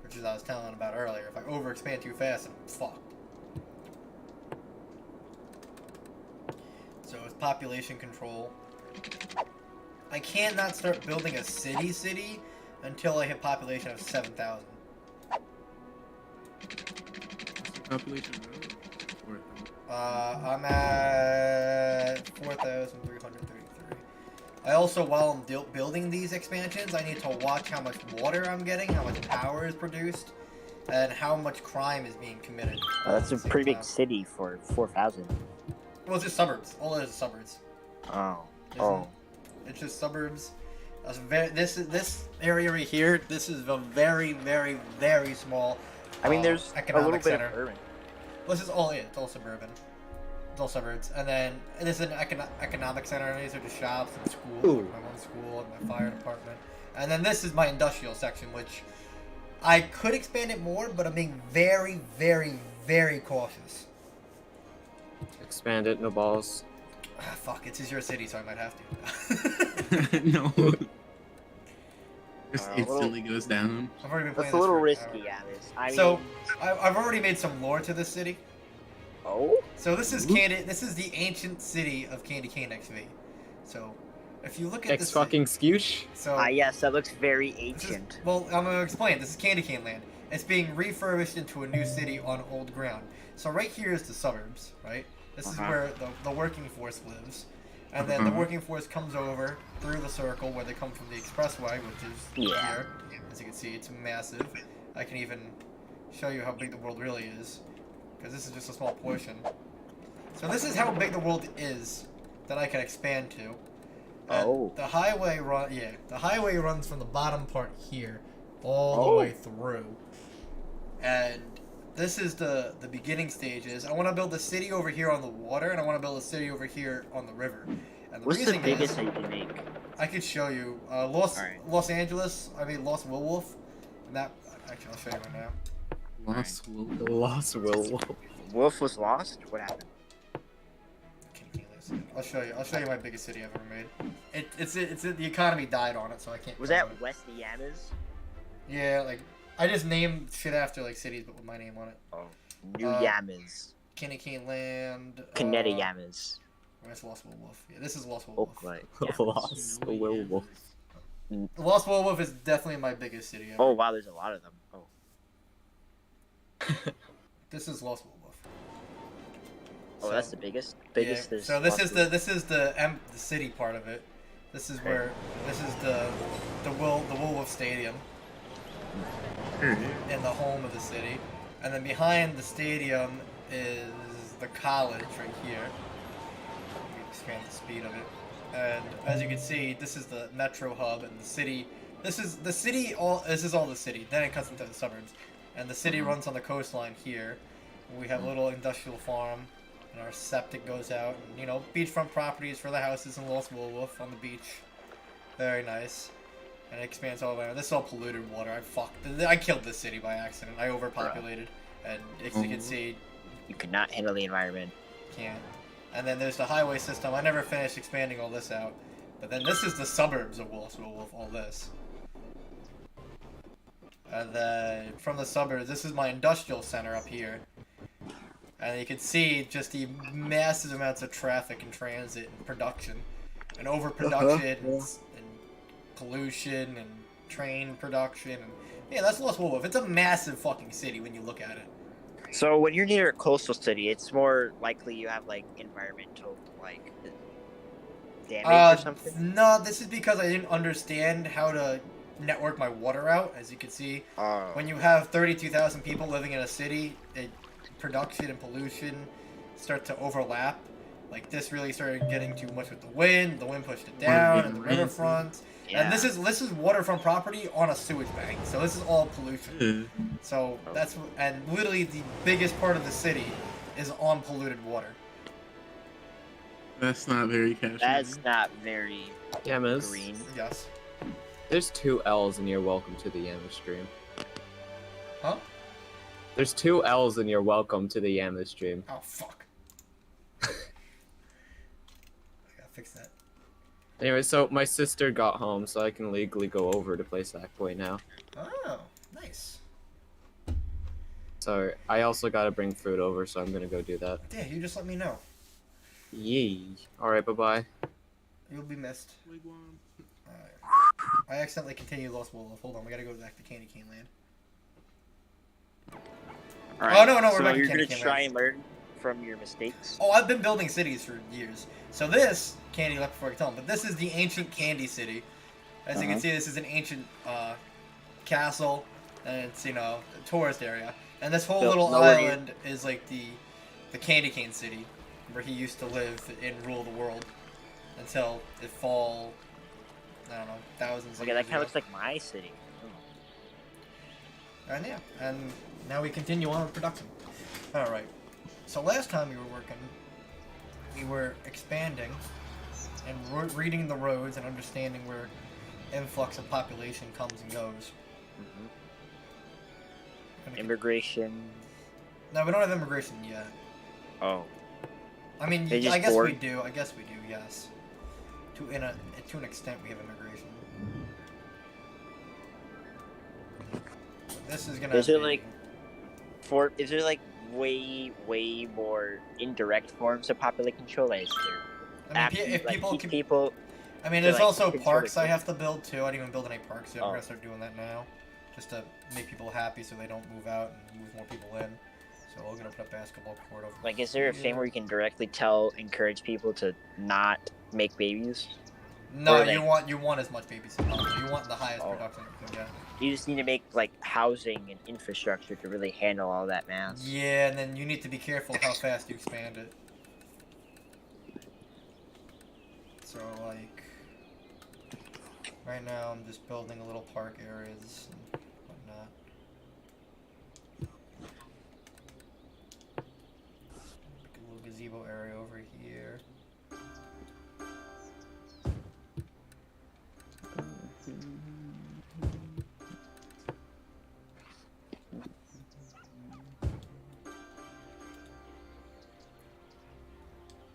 Which is I was telling about earlier. If I overexpand too fast, I'm fucked. So it's population control. I can't not start building a city until I hit population of 7,000. Population now? I'm at 4,333. I also, while I'm building these expansions, I need to watch how much water I'm getting, how much power is produced, and how much crime is being committed. That's a at the same pretty big time. city for 4,000. Well, it's just suburbs. All it is suburbs. Oh. Isn't Oh. it? It's just suburbs. This area right here. This is a very, very, very small. I mean, there's a economic little bit center. of urban. Well, this is all it. It's all suburban. It's all suburbs, and then this is an economic center. These are just shops and schools. Ooh. My one school and my fire department, and then this is my industrial section, which I could expand it more, but I'm being very, very, very cautious. Expand it, no balls. Ah, fuck, it's your city, so I might have to. No. Just A instantly goes down. I've already been playing That's a little this for an risky, hour. Yamez. I mean, So I've already made some lore to this city. oh, So this is This is the ancient city of Candy Cane XV. So if you look at X this, fucking skoosh. so yes, that looks very this is- ancient. well, I'm gonna explain. This is Candy Cane Land. It's being refurbished into a new city on old ground. So right here is the suburbs, right? This is Uh-huh. where the working force lives, and then the Uh-huh. working force comes over through the circle where they come from the expressway, which is Yeah. here. As you can see, it's massive. I can even show you how big the world really is, because this is just a small portion. So this is how big the world is that I can expand to. And Oh. the highway the highway runs from the bottom part here all the Oh. way through. And this is the beginning stages. I want to build a city over here on the water, and I want to build a city over here on the river. And the What's the reason biggest is, that you can make? I could show you Alright. Los Angeles. I mean Los Wolf. And that actually I'll show you right now. Lost will. Lost will. Wolf was lost? What happened? I'll show you. I'll show you my biggest city I've ever made. It's the economy died on it, so I can't. Was tell that you. West Yamez? Yeah, like I just named shit after like cities, but with my name on it. Oh. New Uh, Yamez. Candy Cane Land. Canetta Yamez. Where's Lost Wolf? Yeah, this is Lost Wolf. Oakland. Lost will. Lost Wolf is definitely my biggest city ever. Oh, wow, there's a lot of them. Oh. This is Lost Wolf. Oh, that's the biggest? Biggest Yeah, is so this Lost is the city part of it. This is where this is the Woolworth Stadium in the home of the city, and then behind the stadium is the college right here. Let me expand the speed of it, and as you can see, this is the metro hub and the city. This is the city. This is all the city. Then it cuts into the suburbs, and the city runs on the coastline here. We have a little industrial farm. And our septic goes out, and, you know, beachfront properties for the houses in Los Wolf on the beach. Very nice. And it expands all around. This is all polluted water. I killed this city by accident. I overpopulated. And as you can see, You could not handle the environment. can't. And then there's the highway system. I never finished expanding all this out. But then this is the suburbs of Los Wolf, all this. And then from the suburbs, this is my industrial center up here. And you can see just the massive amounts of traffic and transit and production. And overproduction and pollution and train production. And yeah, that's Los Wolf. It's a massive fucking city when you look at it. So when you're near a coastal city, it's more likely you have like environmental like damage or something. No, this is because I didn't understand how to network my water out. As you can see, when you have 32,000 people living in a city, production and pollution start to overlap. Like this really started getting too much with the wind. The wind pushed it down, and the riverfront. Yeah. And this is waterfront property on a sewage bank. So this is all pollution. So and literally the biggest part of the city is on polluted water. That's not very casual. That's not very Yamez. green. Yes. There's 2 L's in your welcome to the Yamez stream. Huh? There's 2 L's in your welcome to the Yamez stream. Oh fuck. I gotta fix that. Anyway, so my sister got home, so I can legally go over to play Sackboy now. Oh, nice. So I also gotta bring food over, so I'm gonna go do that. Yeah, you just let me know. Yee. Alright, bye-bye. You'll be missed. Wigwam. Alright. I accidentally continued Lost Wolf. Hold on, we gotta go back to Candy Cane Land. All right. no, we're so back to you're Candy gonna Cane try Land. and learn from your mistakes. Oh, I've been building cities for years. So this, Candy left before I could tell him, but this is the ancient Candy City. As you can see, this is an ancient castle, and it's a tourist area. And this whole Built little lower near- island is like the candy cane city, where he used to live and rule the world until it fall. I don't know, thousands of Okay, years that kind ago. of looks like my city. And yeah, and now we continue on with production. Alright, so last time we were working, we were expanding and reading the roads and understanding where influx of population comes and goes. Immigration. No, we don't have immigration yet. Oh. I mean, They just I guess board? we do. I guess we do. Yes. To an extent, we have immigration. But this is gonna. Is there, be- like, is there like way more indirect forms of population control? Like, is there I mean, if like, people teach can, people? I mean, to, there's like, also control parks their I have to build too. I didn't even build any parks yet. Oh. We're gonna start doing that now, just to make people happy so they don't move out and move more people in. So we're gonna put a basketball court over. Like, is there a thing here. where you can directly encourage people to not make babies? No, or, like- you want as much babies as possible. You want the highest Oh. production you can get. You just need to make like housing and infrastructure to really handle all that mass. Yeah, and then you need to be careful how fast you expand it. So like, right now I'm just building a little park areas and whatnot. Make a little gazebo area over here.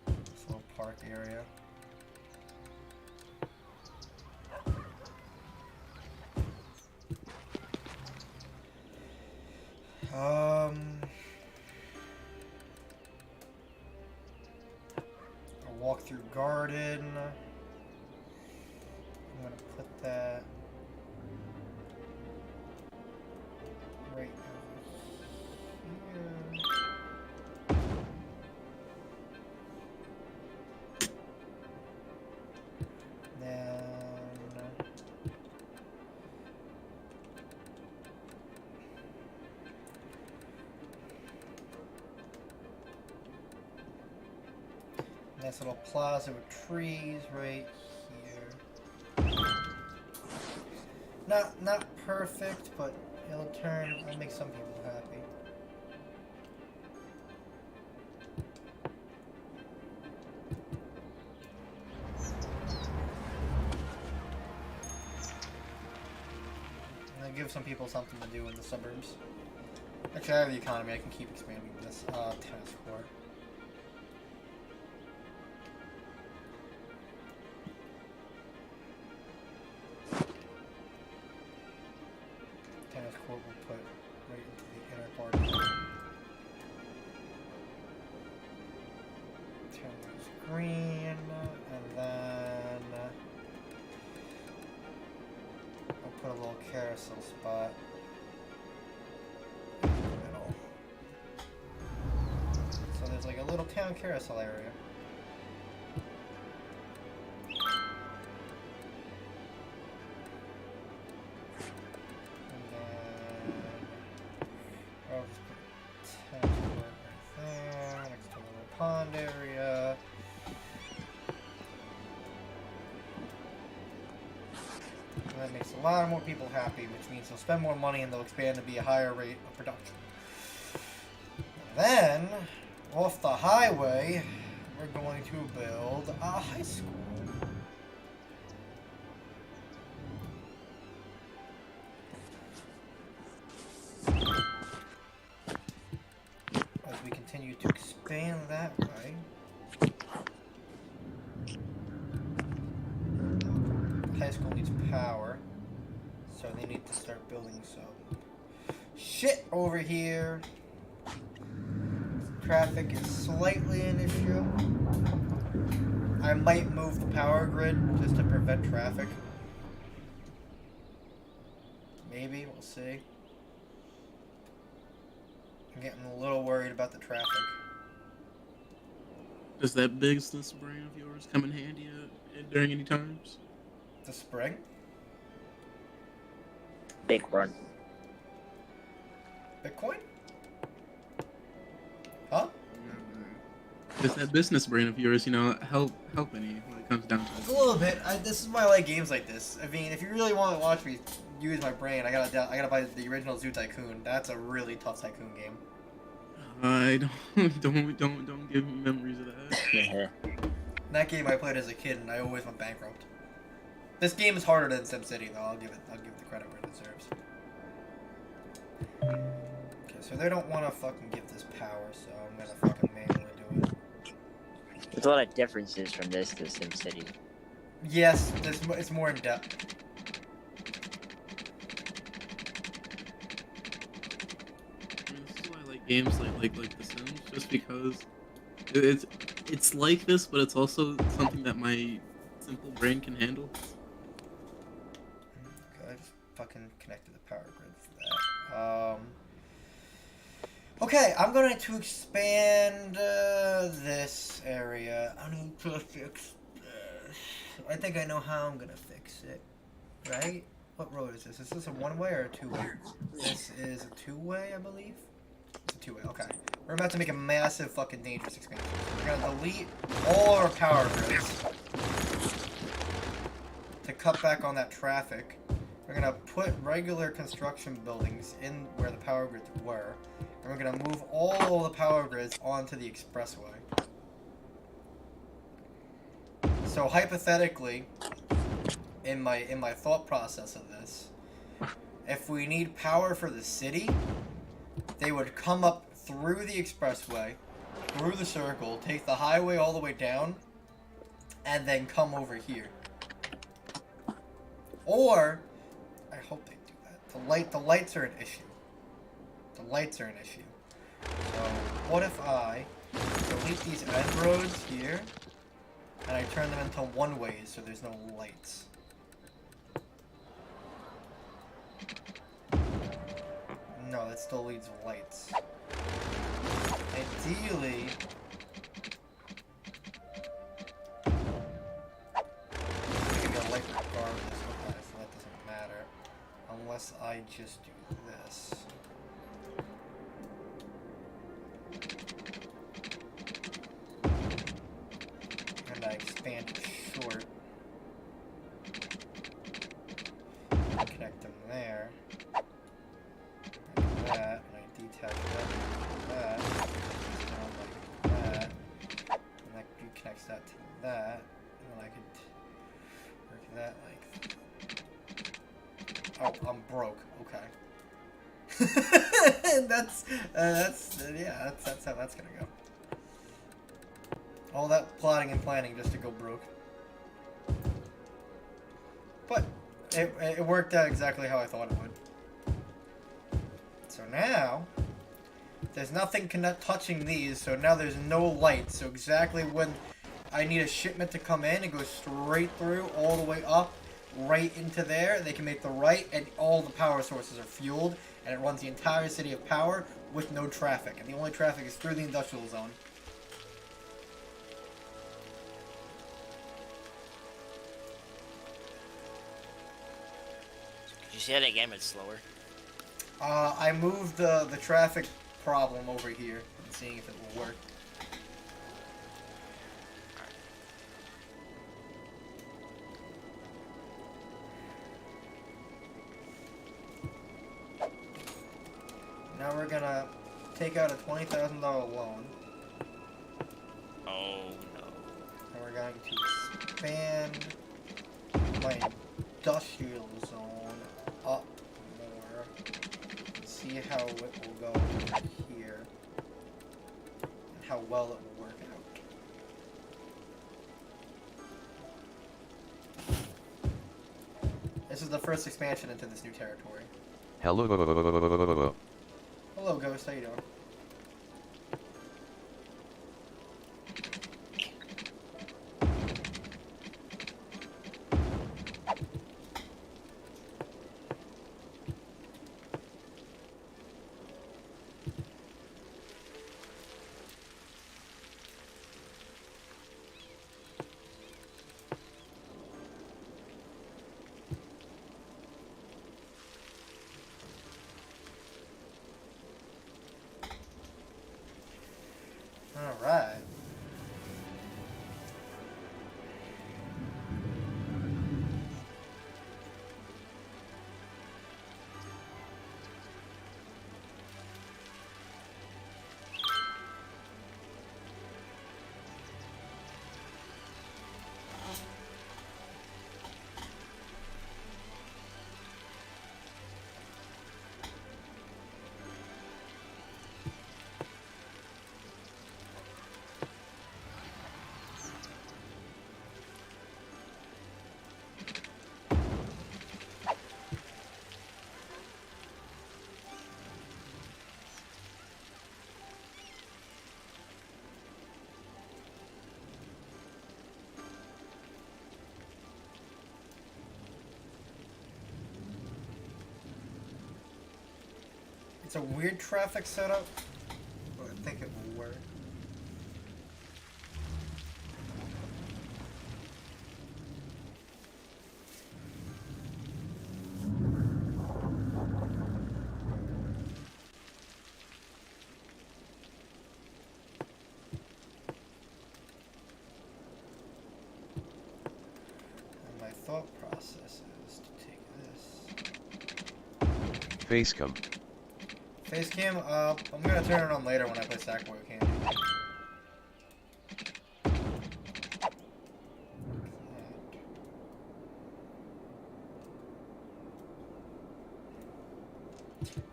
This little park area. A walk-through garden. I'm gonna put that right over here. Then nice little plaza with trees right here. Not perfect, but it'll make some people happy. And give some people something to do in the suburbs. Actually, I have the economy. I can keep expanding this tennis court. Tennis court will put right into the inner part of it. Turn this green, and then I'll put a little carousel spot in the middle. So there's like a little town carousel area. And then I'll just put tennis court right there, next to a little pond area. And that makes a lot more people happy, which means they'll spend more money and they'll expand to be a higher rate of production. And then, off the highway, we're going to build a high school. As we continue to expand that way. High school needs power, so they need to start building some shit over here. Traffic is slightly an issue. I might move the power grid just to prevent traffic. Maybe, we'll see. I'm getting a little worried about the traffic. Does that business brand of yours come in handy during any times? The spring? Big run. Bitcoin? Huh? It's that business brain of yours, you know, help any when it comes down to A it. little bit. This is why I like games like this. I mean, if you really want to watch me use my brain, I gotta buy the original Zoo Tycoon. That's a really tough tycoon game. I don't give me memories of that. That game I played as a kid, and I always went bankrupt. This game is harder than SimCity, though. I'll give the credit where it deserves. Okay, so they don't want to fucking give this power, so I'm gonna fucking manually do it. There's a lot of differences from this to SimCity. Yes, it's more in depth. I mean, this is why I like games like The Sims, just because it's like this, but it's also something that my simple brain can handle. Okay, I just fucking connected the power grid for that. Okay, I'm going to expand this area. I need to fix this. I think I know how I'm gonna fix it. Right? What road is this? Is this a one-way or a two-way? This is a two-way, I believe. It's a two-way. Okay. We're about to make a massive fucking dangerous expansion. We're gonna delete all our power grids to cut back on that traffic. We're gonna put regular construction buildings in where the power grids were, and we're gonna move all the power grids onto the expressway. So hypothetically, in my thought process of this, if we need power for the city, they would come up through the expressway, through the circle, take the highway all the way down, and then come over here. Or, I hope they do that. The lights are an issue. The lights are an issue. So, what if I delete these end roads here, and I turn them into one-ways so there's no lights? No, that still leaves lights. Ideally, we can get a light regardless. Okay, so that doesn't matter. Unless I just do this. And I expand it short. Connect them there. Like that, and I detach that from that. Down like that. And that reconnects that to that. And then I could work that like. Oh, I'm broke. Okay. that's how that's gonna go. All that plotting and planning just to go broke. But it worked out exactly how I thought it would. So now, there's nothing touching these, so now there's no light. So exactly when I need a shipment to come in, it goes straight through, all the way up, right into there. They can make the right, and all the power sources are fueled, and it runs the entire city of power with no traffic. And the only traffic is through the industrial zone. Did you say that again, but slower? I moved the traffic problem over here and seeing if it will work. Now we're gonna take out a $20,000 loan. Oh no. And we're going to expand my industrial zone up more. See how it will go here. And how well it will work out. This is the first expansion into this new territory. Hello. Hello, Ghost. How you doing? Alright. It's a weird traffic setup, but I think it will work. And my thought process is to take this. Facecam. Facecam, I'm gonna turn it on later when I play Sackboy Candy.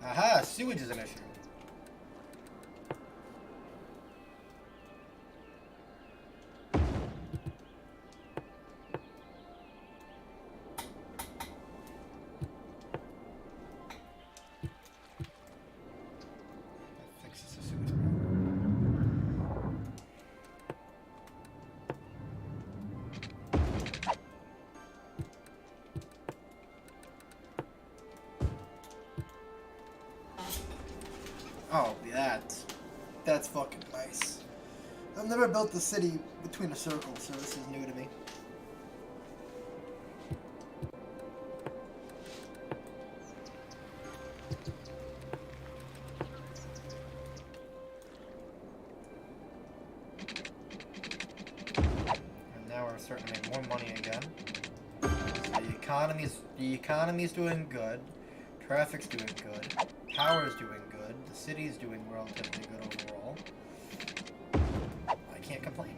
Aha, sewage is an issue. That fixes the sewage problem. Oh, that's fucking nice. I've never built the city between a circle, so this is new to me. And now we're starting to make more money again. So the economy's doing good. Traffic's doing good. Power's doing good. The city's doing relatively good overall. I can't complain.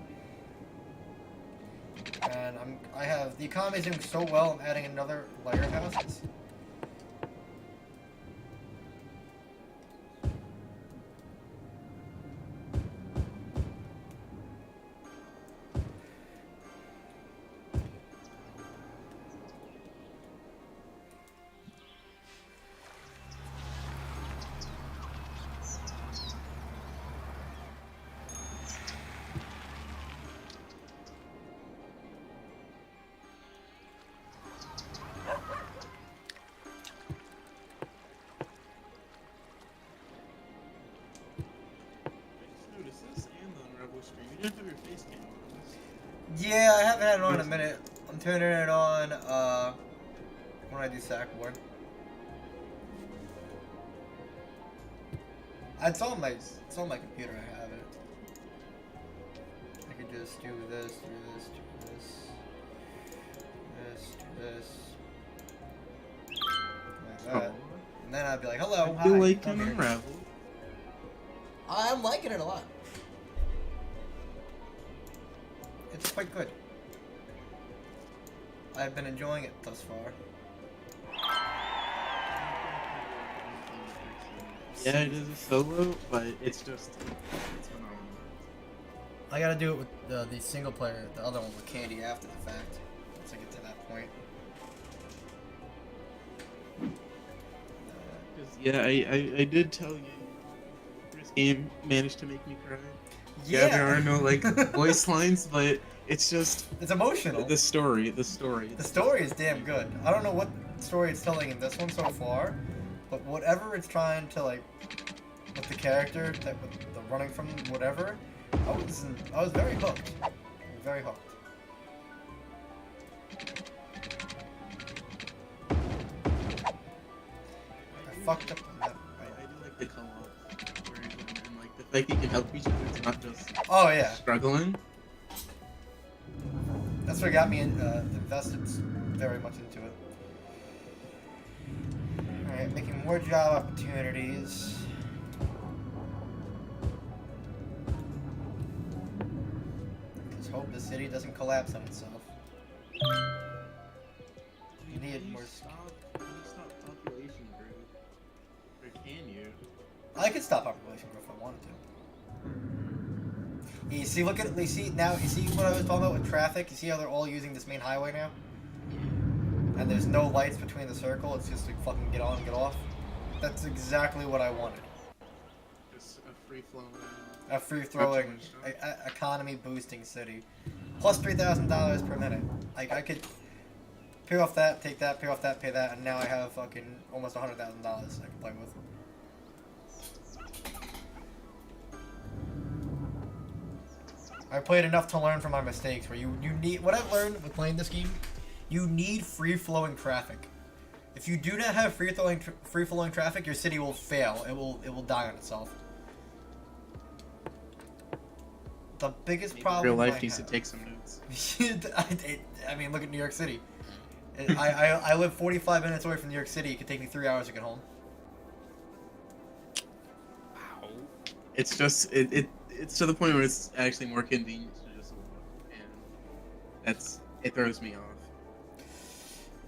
And the economy's doing so well, I'm adding another layer of houses. Yeah, I haven't had it on in a minute. I'm turning it on when I do Sackboy. It's on my computer. I have it. I could just do this, do this, do this, do this, like that, and then I'd be like, "Hello, I hi." feel like I'm an here. unravel. I'm liking it a lot. It's quite good. I've been enjoying it thus far. Yeah, it is a solo, but it's phenomenal. I gotta do it with the single player, the other one with Candy after the fact, once I get to that point. 'Cause, yeah, I did tell you, this game managed to make me cry. Yeah, there are no like voice lines, but it's just It's emotional. the story. The story is damn good. I don't know what story it's telling in this one so far, but whatever it's trying to like with the character, that with the running from whatever, I was very hooked. Very hooked. I fucked up on that. I do like the co-op where you're in like the like you can help each other. It's not just Oh yeah, struggling. that's what got me invested very much into it. All right, making more job opportunities. Let's hope the city doesn't collapse on itself. You need more. Can you stop population growth? Or can you? I could stop population growth if I wanted to. You see, look at you see now. You see what I was talking about with traffic. You see how they're all using this main highway now, and there's no lights between the circle. It's just like fucking get on and get off. That's exactly what I wanted. Just a free flowing. A free-throwing, economy boosting city, plus $3,000 per minute. Like I could pay off that, take that, pay off that, pay that, and now I have fucking almost $100,000 I can play with. I played enough to learn from my mistakes. Where you need what I've learned with playing this game, you need free-flowing traffic. If you do not have free-flowing traffic, your city will fail. It will die on itself. The biggest problem. Real life needs to take some notes. I mean, look at New York City. I live 45 minutes away from New York City. It could take me 3 hours to get home. Wow. It's just it's to the point where it's actually more convenient to just walk, and it throws me off.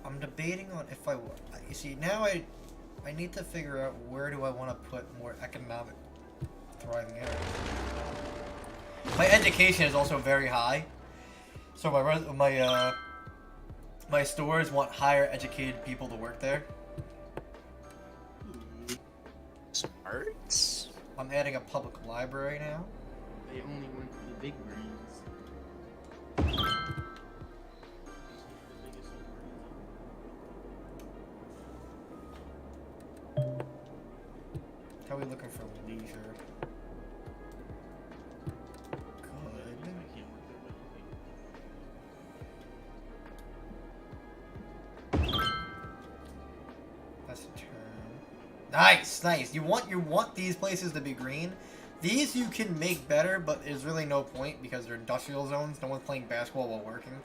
I'm debating on if I. You see, now I need to figure out where do I want to put more economic thriving areas. My education is also very high, so my stores want higher educated people to work there. Smart. I'm adding a public library now. They only want the big brains. How are we looking for leisure? That's a turn. Nice, nice. You want these places to be green. These you can make better, but there's really no point because they're industrial zones. No one's playing basketball while working.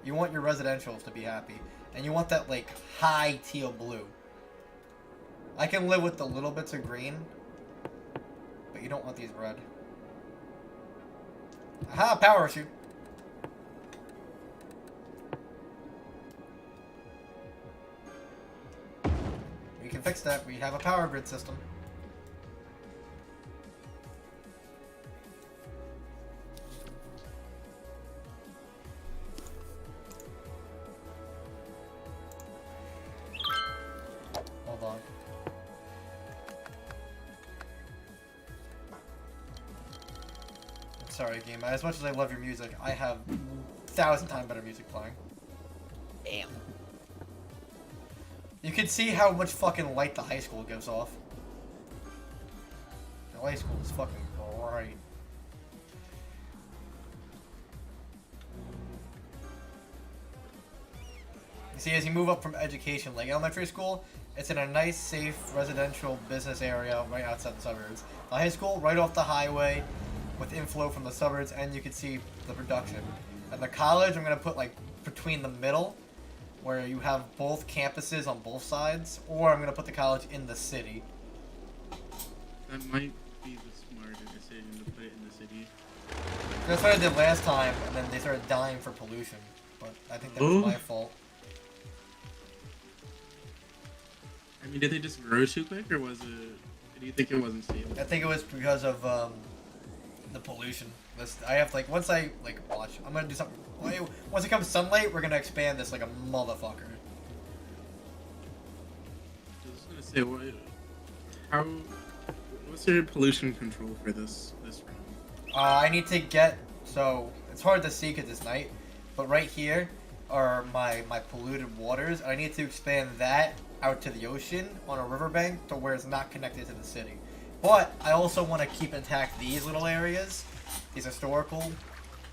You want your residentials to be happy, and you want that like high teal blue. I can live with the little bits of green, but you don't want these red. Aha, power issue. We can fix that. We have a power grid system. Hold on. I'm sorry, game. As much as I love your music, I have 1,000 times better music playing. Damn. You can see how much fucking light the high school gives off. The high school is fucking bright. You see, as you move up from education, like elementary school, it's in a nice, safe, residential business area right outside the suburbs. The high school, right off the highway, with inflow from the suburbs, and you can see the production. And the college, I'm going to put like between the middle, where you have both campuses on both sides, or I'm going to put the college in the city. That might be the smarter decision to put it in the city. That's what I did last time, and then they started dying for pollution. But I think that was my fault. I mean, did they just grow too quick, or was it? Do you think it wasn't stable? I think it was because of the pollution. I have like once I like watch, I'm gonna do something. Once it comes sunlight, we're gonna expand this like a motherfucker. I was gonna say, what's your pollution control for this round? I need to get, so it's hard to see because it's night, but right here are my polluted waters. I need to expand that out to the ocean on a riverbank to where it's not connected to the city. But I also want to keep intact these little areas, these historical,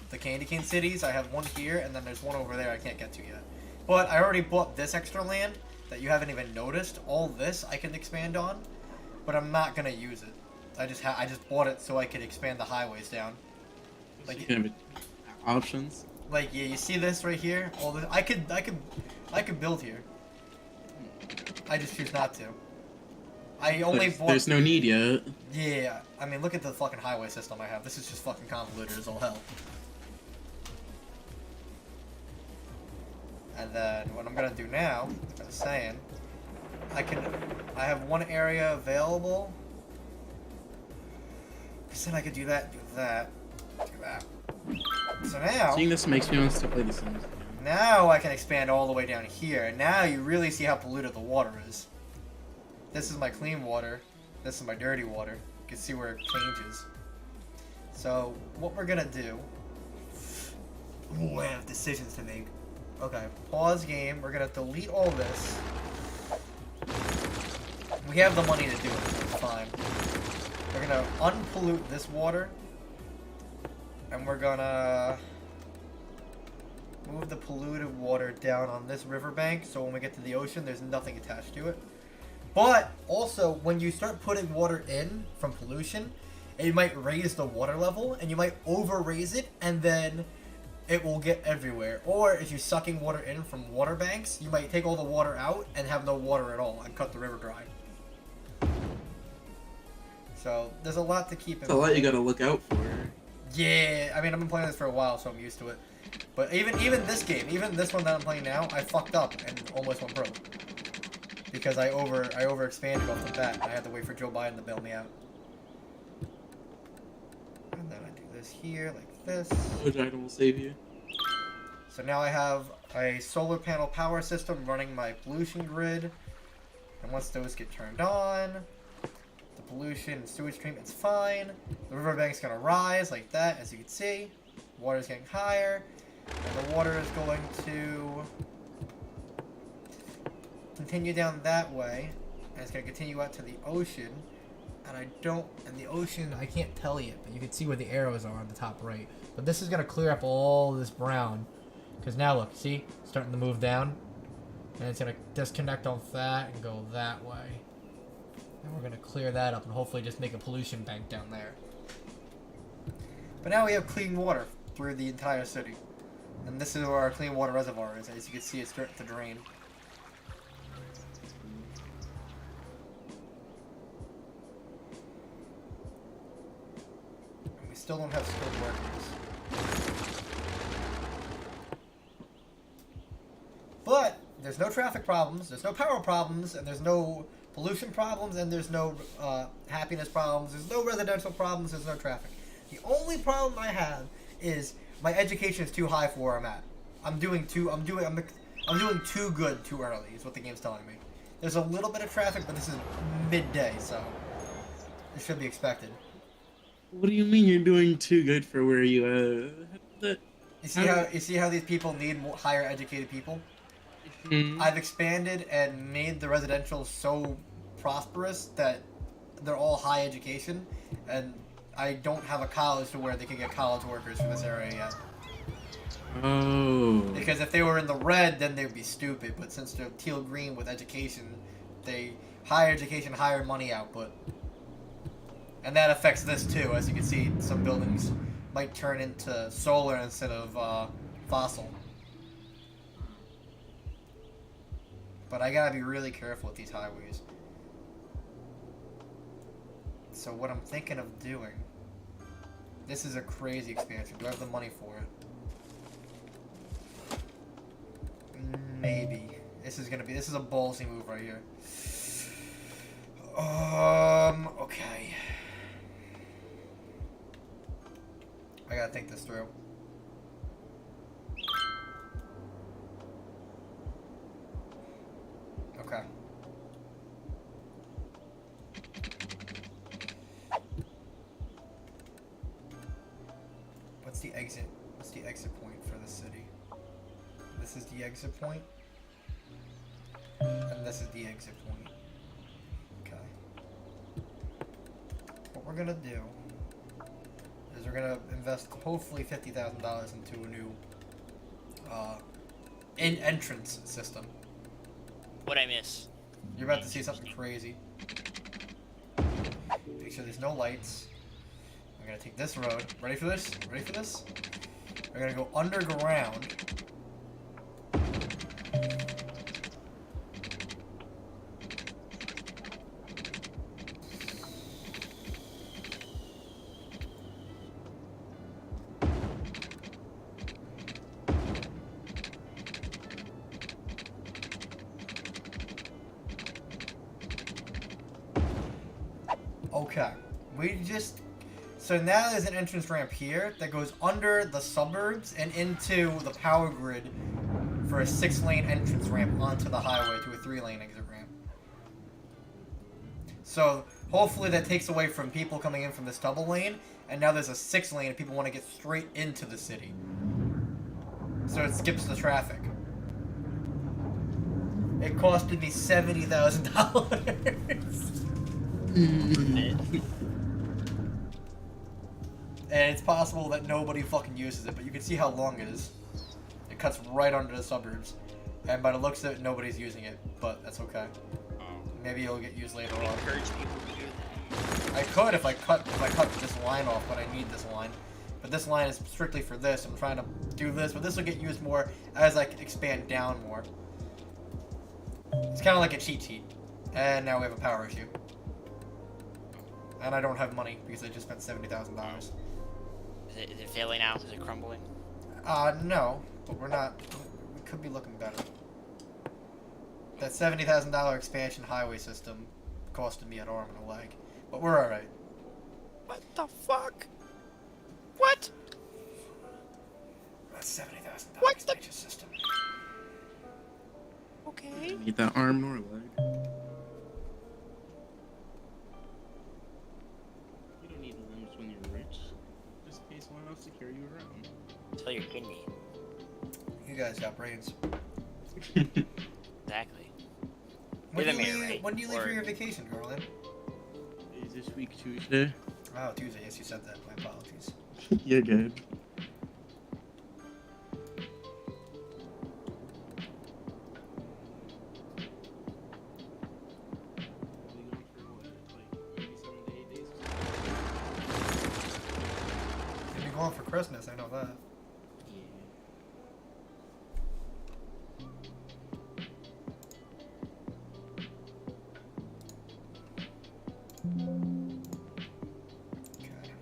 the candy cane cities. I have one here, and then there's one over there I can't get to yet. But I already bought this extra land that you haven't even noticed. All this I can expand on, but I'm not going to use it. I just bought it so I could expand the highways down. Like, you can have options. Like, yeah, you see this right here? All this, I could build here. I just choose not to. I only bought. There's no need yet. Yeah, I mean, look at the fucking highway system I have. This is just fucking convoluted as all hell. And then what I'm gonna do now, like I was saying, I have one area available. Then I could do that, do that. So now, Seeing this makes me want to play The Sims again. now I can expand all the way down here, and now you really see how polluted the water is. This is my clean water. This is my dirty water. You can see where it changes. So what we're gonna do? Ooh, I have decisions to make. Okay, pause game. We're gonna delete all this. We have the money to do it. So it's fine. We're gonna unpollute this water, and we're gonna move the polluted water down on this riverbank, so when we get to the ocean, there's nothing attached to it. But also, when you start putting water in from pollution, it might raise the water level, and you might over-raise it, and then it will get everywhere. Or if you're sucking water in from water banks, you might take all the water out and have no water at all and cut the river dry. So there's a lot to keep in mind. It's a lot you gotta look out for. Yeah, I mean, I've been playing this for a while, so I'm used to it. But even this game, even this one that I'm playing now, I fucked up and almost went pro. Because I over expanded off the bat. I had to wait for Joe Biden to bail me out. And then I do this here, like this. Which item will save you? So now I have a solar panel power system running my pollution grid. And once those get turned on, the pollution and sewage treatment's fine. The riverbank's gonna rise like that, as you can see. Water's getting higher. And the water is going to continue down that way. And it's gonna continue out to the ocean. And the ocean, I can't tell you, but you can see where the arrows are on the top right. But this is gonna clear up all this brown. Because now look, see? It's starting to move down. And it's gonna disconnect off that and go that way. And we're gonna clear that up and hopefully just make a pollution bank down there. But now we have clean water through the entire city. And this is where our clean water reservoir is. As you can see, it's starting to drain. And we still don't have skilled workers. But there's no traffic problems, there's no power problems, and there's no pollution problems, and there's no happiness problems, there's no residential problems, there's no traffic. The only problem I have is my education is too high for where I'm at. I'm doing too good too early is what the game's telling me. There's a little bit of traffic, but this is midday, so it should be expected. What do you mean you're doing too good for where you You see how these people need more higher educated people? I've expanded and made the residential so prosperous that they're all high education, and I don't have a college to where they can get college workers from this area yet. Oh. Because if they were in the red, then they'd be stupid. But since they're teal green with education, higher education, higher money output. And that affects this too. As you can see, some buildings might turn into solar instead of fossil. But I gotta be really careful with these highways. So what I'm thinking of doing... This is a crazy expansion. Do I have the money for it? Maybe. This is a ballsy move right here. Okay. I gotta think this through. Okay. What's the exit? What's the exit point for the city? This is the exit point. And this is the exit point. Okay. What we're gonna do is we're gonna invest hopefully $50,000 into a new entrance system. What'd I miss? You're about to see something crazy. make sure there's no lights. We're gonna take this road. Ready for this? Ready for this? We're gonna go underground. Okay, so now there's an entrance ramp here that goes under the suburbs and into the power grid for a 6-lane entrance ramp onto the highway to a 3-lane exit ramp. So hopefully that takes away from people coming in from this double lane, and now there's a 6-lane if people want to get straight into the city. So it skips the traffic. It costed me $70,000. And it's possible that nobody fucking uses it, but you can see how long it is. It cuts right under the suburbs. And by the looks of it, nobody's using it, but that's okay. Maybe it'll get used later on. Encourage people to do that. I could if I cut this line off, but I need this line. But this line is strictly for this. I'm trying to do this, but this will get used more as I expand down more. It's kind of like a cheat sheet. And now we have a power issue. And I don't have money because I just spent $70,000. Is it failing out? Is it crumbling? No. But we're not. We could be looking better. That $70,000 expansion highway system costed me an arm and a leg. But we're alright. What the fuck? What? That's $70,000 What's the expansion system. Okay. Need that arm nor leg. You don't need limbs when you're rich. Just pay someone else to carry you around. Tell your kidney. You guys got brains. Exactly. When You're do the you mayor, leave, right? when do you leave for Or- your vacation, Garland? Is this week Tuesday? Oh, Tuesday. Yes, you said that. My apologies. You're good. You'll be going for Christmas. I know that. Okay.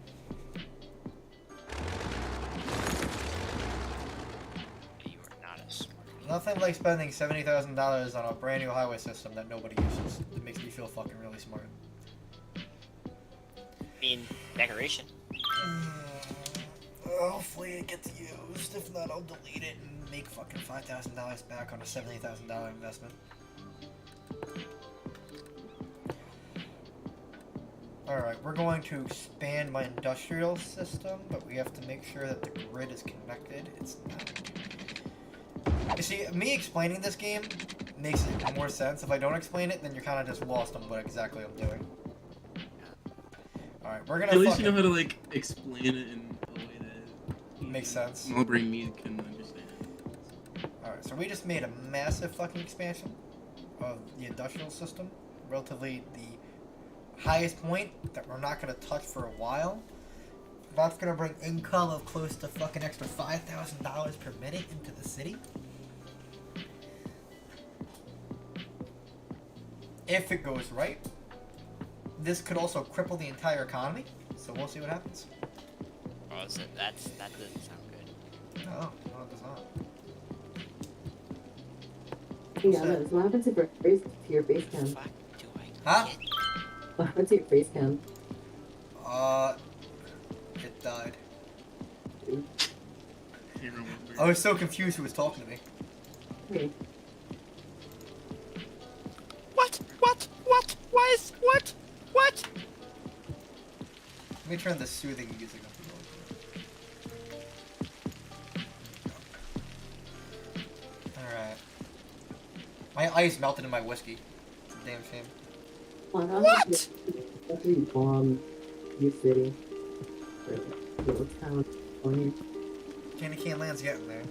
You are not a smart. Nothing like spending $70,000 on a brand new highway system that nobody uses. It makes me feel fucking really smart. I mean, decoration. Hopefully it gets used. If not, I'll delete it and make fucking $5,000 back on a $70,000 investment. Alright, we're going to expand my industrial system, but we have to make sure that the grid is connected. It's not. You see, me explaining this game makes it more sense. If I don't explain it, then you're kind of just lost on what exactly I'm doing. Alright, we're gonna At least fucking... you know how to like explain it in a way that Makes sense. small brain me can understand. Alright, so we just made a massive fucking expansion of the industrial system. Relatively the highest point that we're not going to touch for a while. That's going to bring income of close to fucking extra $5,000 per minute into the city. If it goes right. This could also cripple the entire economy, so we'll see what happens. Oh, so that doesn't sound good. No, it does not. Hey, Yamez, what happened to your base What the cam? fuck do I Huh? get? What happened to your base cam? It died. Can't remember. I was so confused who was talking to me. Okay. What? Why is what? Let me turn the soothing music up a little bit. Alright. My ice melted in my whiskey. It's a damn shame. What? After you bomb your city. What's kind of funny? Candy Cane Land's getting there.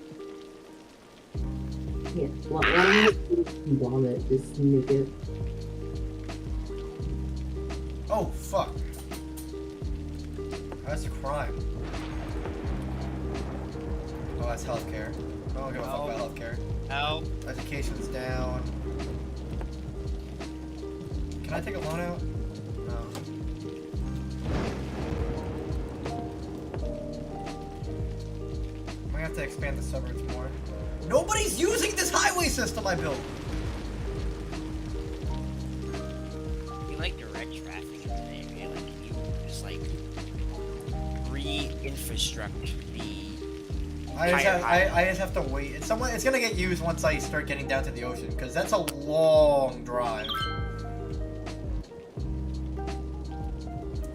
Yeah, why don't you bomb it? Just make it. Oh, fuck. That's crime. Oh, that's healthcare. I don't give a fuck about healthcare. Help. Education's down. Can I take a loan out? No. I'm gonna have to expand the suburbs more. Nobody's using this highway system I built! You like direct traffic in the area, like you just like re-infrastructure the I just have to wait. It's gonna get used once I start getting down to the ocean, because that's a long drive.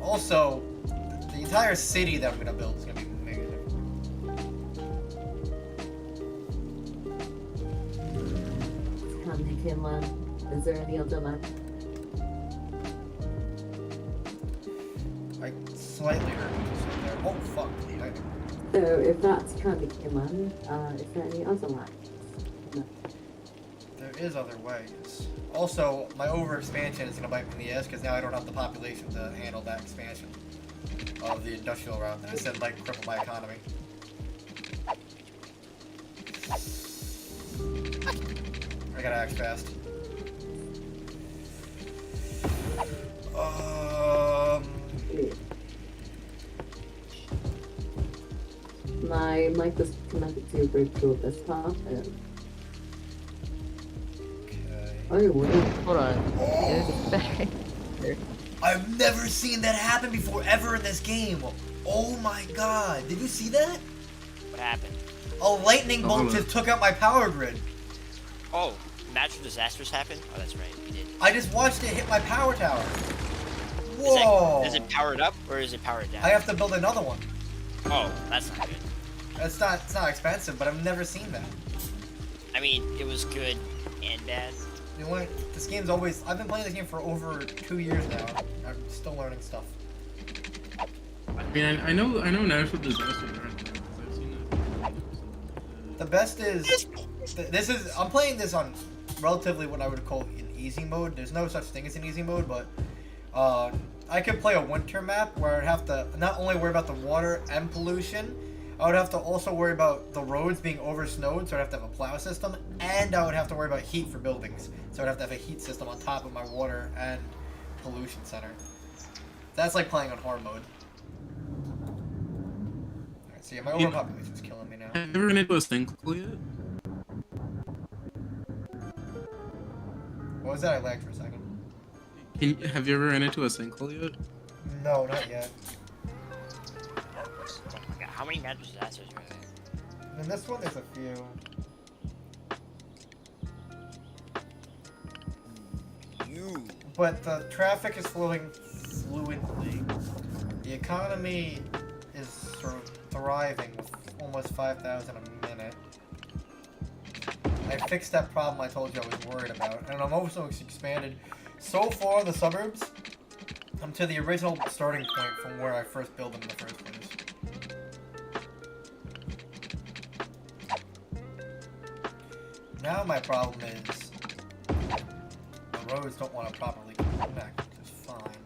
Also, the entire city that I'm gonna build is gonna be amazing. Kinlan, is there any other land? I slightly heard what you said there. Oh fuck. So if that's Candy Kinlan, is there any other land? No. There is other ways. Also, my overexpansion is gonna bite me in the ass because now I don't have the population to handle that expansion of the industrial route that I said might cripple my economy. I gotta act fast. My mic was connected to virtual desktop. Okay. Oh wait. Hold on. I've never seen that happen before ever in this game. Oh my god. Did you see that? what happened? A lightning bolt just took out my power grid. Oh, natural disasters happen? Oh, that's right, you did. I just watched it hit my power tower. Whoa. Is it powered up or is it powered down? I have to build another one. Oh, that's not good. It's not expensive, but I've never seen that. I mean, it was good and bad. You know what? This game's always... I've been playing this game for over 2 years now. I'm still learning stuff. I mean, I know natural disasters aren't there, 'cause I've seen that. The best is... This is... I'm playing this on relatively what I would call an easy mode. There's no such thing as an easy mode, but... I could play a winter map where I'd have to not only worry about the water and pollution, I would have to also worry about the roads being over-snowed, so I'd have to have a plow system, and I would have to worry about heat for buildings. So I'd have to have a heat system on top of my water and pollution center. That's like playing on hard mode. Alright, so yeah, my overpopulation's killing me now. Have you ever run into a sinkhole yet? What was that? I lagged for a second. Have you ever run into a sinkhole yet? No, not yet. Oh my god, how many natural disasters are there? In this one, there's a few. But the traffic is flowing fluently. The economy is sort of thriving with almost 5,000 a minute. I fixed that problem I told you I was worried about, and I'm also expanded. So far, the suburbs, I'm to the original starting point from where I first built them in the first place. Now my problem is the roads don't want to properly connect, which is fine.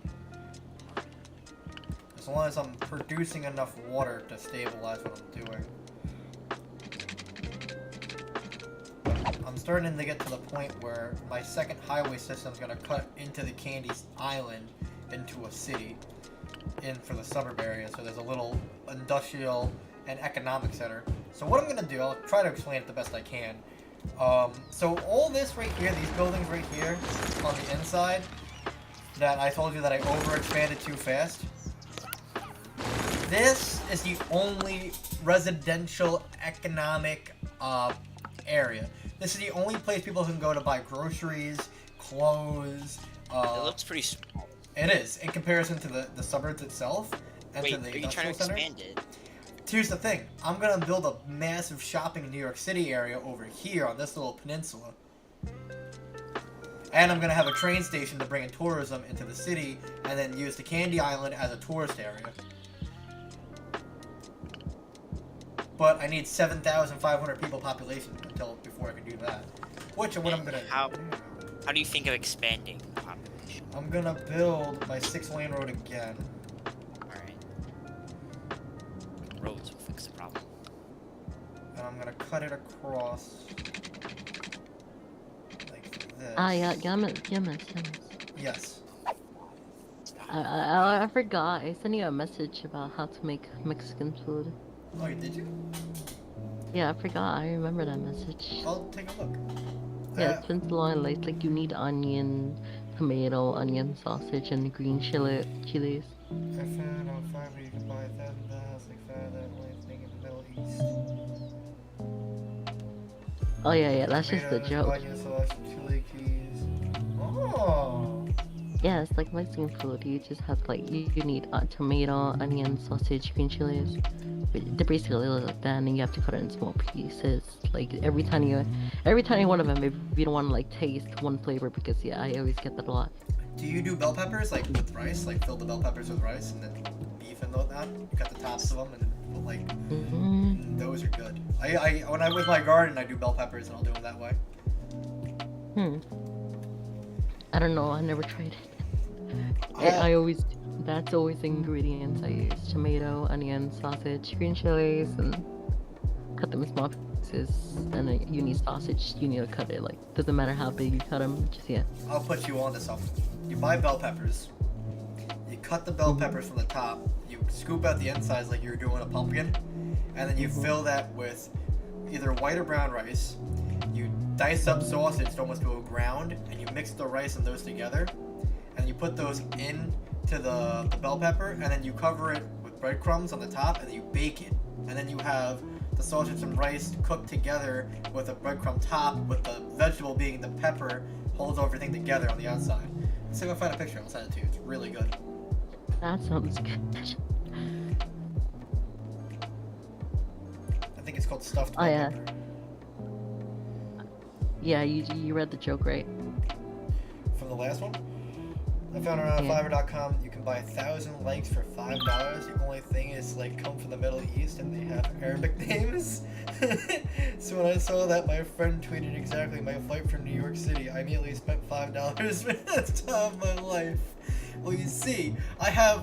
As long as I'm producing enough water to stabilize what I'm doing. I'm starting to get to the point where my second highway system is going to cut into the Candy Island into a city in for the suburb area, so there's a little industrial and economic center. So what I'm going to do, I'll try to explain it the best I can. So all this right here, these buildings right here on the inside, that I told you that I overexpanded too fast, this is the only residential economic area. This is the only place people can go to buy groceries, clothes. It looks pretty small. It is, in comparison to the suburbs itself and to the are you trying industrial to center. expand it? Here's the thing. I'm going to build a massive shopping New York City area over here on this little peninsula. And I'm going to have a train station to bring in tourism into the city and then use the Candy Island as a tourist area. But I need 7,500 people population before I can do that. Which is what I'm going to How do you think of expanding the population? I'm going to build my 6-lane road again. Alright. I'm gonna cut it across like this. Ah, yeah, Yamez. Yes. I forgot. I sent you a message about how to make Mexican food. Oh, did you? Yeah, I forgot. I remember that message. I'll take a look. Yeah, it's been so long. Like you need onion, tomato, onion, sausage, and green chilies. I found on Fiverr you can buy $1,000 like that only thing in the Middle East. Oh yeah, that's just a Tomatoes, joke. onion sauce, chili keys. Oh. Yeah, it's like Mexican food. You just have like you need tomato, onion, sausage, green chilies. They're basically like that, and then you have to cut it in small pieces. Like every time you want of them, if you don't want to like taste one flavor, because yeah, I always get that a lot. Do you do bell peppers like with rice? Like fill the bell peppers with rice and then beef and all that? You cut the tops of them and then put like those are good. I when I'm with my garden, I do bell peppers and I'll do them that way. I don't know. I never tried it. That's always the ingredients I use: tomato, onion, sausage, green chilies, and cut them in small pieces. And then you need sausage. You need to cut it. Like doesn't matter how big you cut them. Just yeah. I'll put you on to something. You buy bell peppers. You cut the bell peppers from the top. You scoop out the insides like you're doing a pumpkin, and then you fill that with either white or brown rice. You dice up sausage to almost to a ground, and you mix the rice and those together, and you put those in to the bell pepper, and then you cover it with breadcrumbs on the top, and then you bake it, and then you have the sausage and rice cooked together with a breadcrumb top, with the vegetable being the pepper holds everything together on the outside. Let's see if I find a picture. I'll send it to you. It's really good. That sounds good. I think it's called stuffed Oh, bell yeah. pepper. Yeah, you read the joke, right? From the last one? I found it on Fiverr.com. You can buy 1,000 likes for $5. The only thing is like come from the Middle East and they have Arabic names. So when I saw that, my friend tweeted exactly my flight from New York City. I immediately spent $5 for the time of my life. Well, you see, I have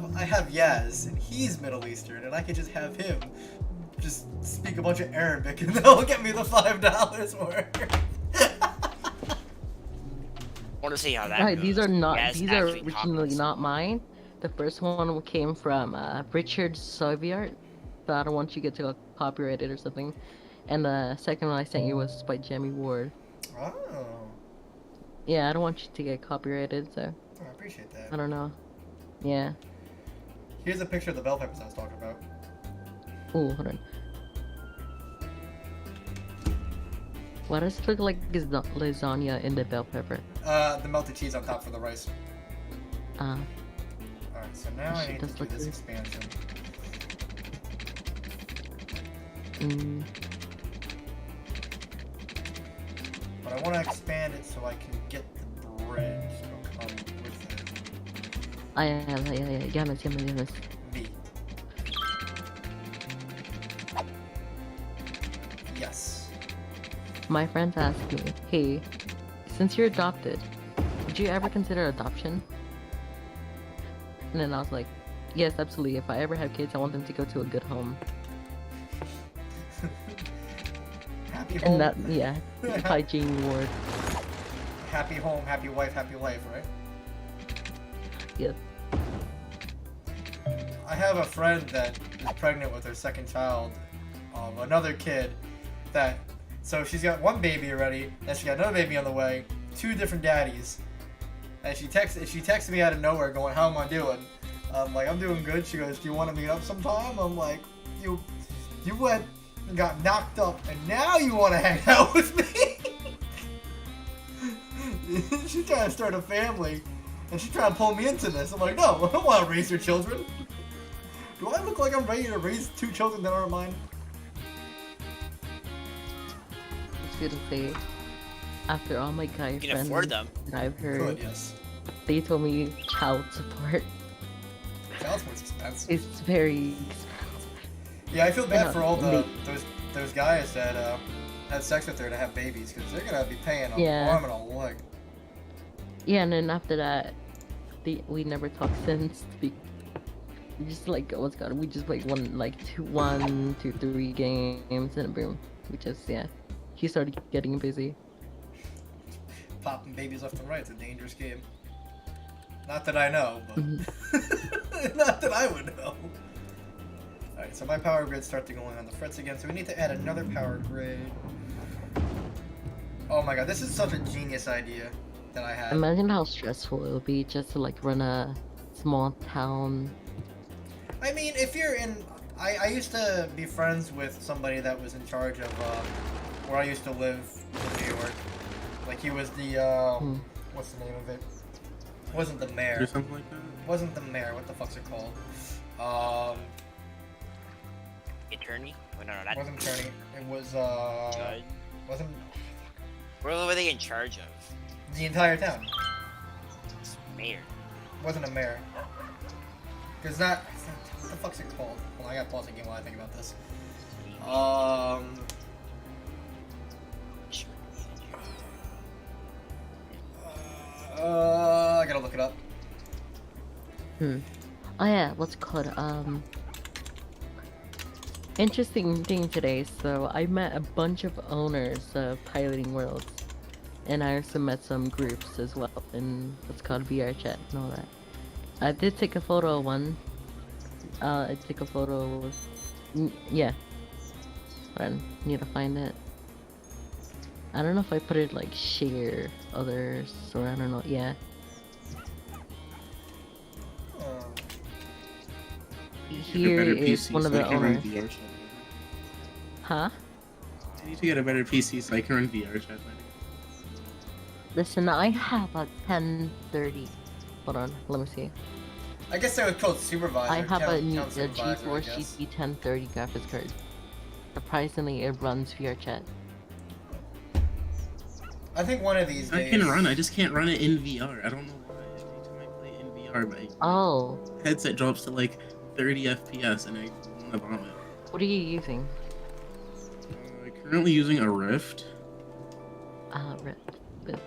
Yaz, and he's Middle Eastern, and I could just have him just speak a bunch of Arabic, and they'll get me the $5 worth. I want to see how that Right, goes. these are not. Yes, These are actually originally tacos. not mine. The first one came from Richard Soviart, but I don't want you to get to copyrighted or something. And the second one I sent you was by Jamie Ward. Oh, Yeah, I don't want you to get copyrighted, so I appreciate that. I don't know. Yeah. Here's a picture of the bell peppers I was talking about. Ooh, hold on. Why does it look like lasagna in the bell pepper? The melted cheese on top for the rice. Alright, so now I Shit, need to that's do like this this. expansion. But I want to expand it so I can get the bridge to come with it. Yeah, Yamez. Me. Yes. My friends asked me, hey, since you're adopted, would you ever consider adoption? And then I was like, yes, absolutely. If I ever have kids, I want them to go to a good home. Happy home. And that, yeah, by Jamie Ward. Happy home, happy wife, happy life, right? Yes. I have a friend that is pregnant with her second child, another kid, so she's got one baby already, then she got another baby on the way, 2 different daddies, and she texted me out of nowhere going, how am I doing? I'm like, I'm doing good. She goes, do you want to meet up sometime? I'm like, you went and got knocked up, and now you want to hang out with me? She's trying to start a family, and she's trying to pull me into this. I'm like, no, I don't want to raise your children. Do I look like I'm ready to raise 2 children that aren't mine? It's good to say, after all my guy You can friends afford them. that I've heard, Good, yes. they told me child support Child support's expensive. is very Yeah, I feel bad Yeah, for all they- those guys that had sex with her to have babies, because they're gonna be paying a Yeah. arm and a leg. Yeah, and then after that, we never talked since. We just like, what's God, we just played 1, 2, 3 games, and boom. which is yeah, he started getting busy. Popping babies left and right. It's a dangerous game. Not that I know, but not that I would know. Alright, so my power grid started going on the fritz again, so we need to add another power grid. Oh my god, this is such a genius idea that I had. Imagine how stressful it would be just to like run a small town. I mean, if you're in... I used to be friends with somebody that was in charge of where I used to live in New York. Like, he was the, what's the name of it? Wasn't the mayor. Or something like that? Wasn't the mayor. What the fuck's it called? Attorney? Oh, no, not Wasn't attorney. It was, judge. wasn't What were they in charge of? the entire town. Mayor. Wasn't a mayor. Cause that, what the fuck's it called? Hold on, I gotta pause the game while I think about this. I gotta look it up. Oh yeah, what's it called? Interesting thing today. So I met a bunch of owners of Piloting Worlds, and I also met some groups as well in what's called VR chat and all that. I did take a photo of one. I took a photo. Yeah. I need to find it. I don't know if I put it like share others or I don't know. Yeah. Here is one of the owners. Huh? I need to get a better PC so I can run VR chat. Listen, I have a 1030. Hold on, let me see. I guess they would call it supervisor. I have a supervisor, I GeForce guess. GT 1030 graphics card. Surprisingly, it runs VR chat. I think one of these days. I can run. I just can't run it in VR. I don't know why. Every time I play in VR, my Oh, headset drops to like 30 FPS, and I want to vomit. what are you using? Currently using a Rift.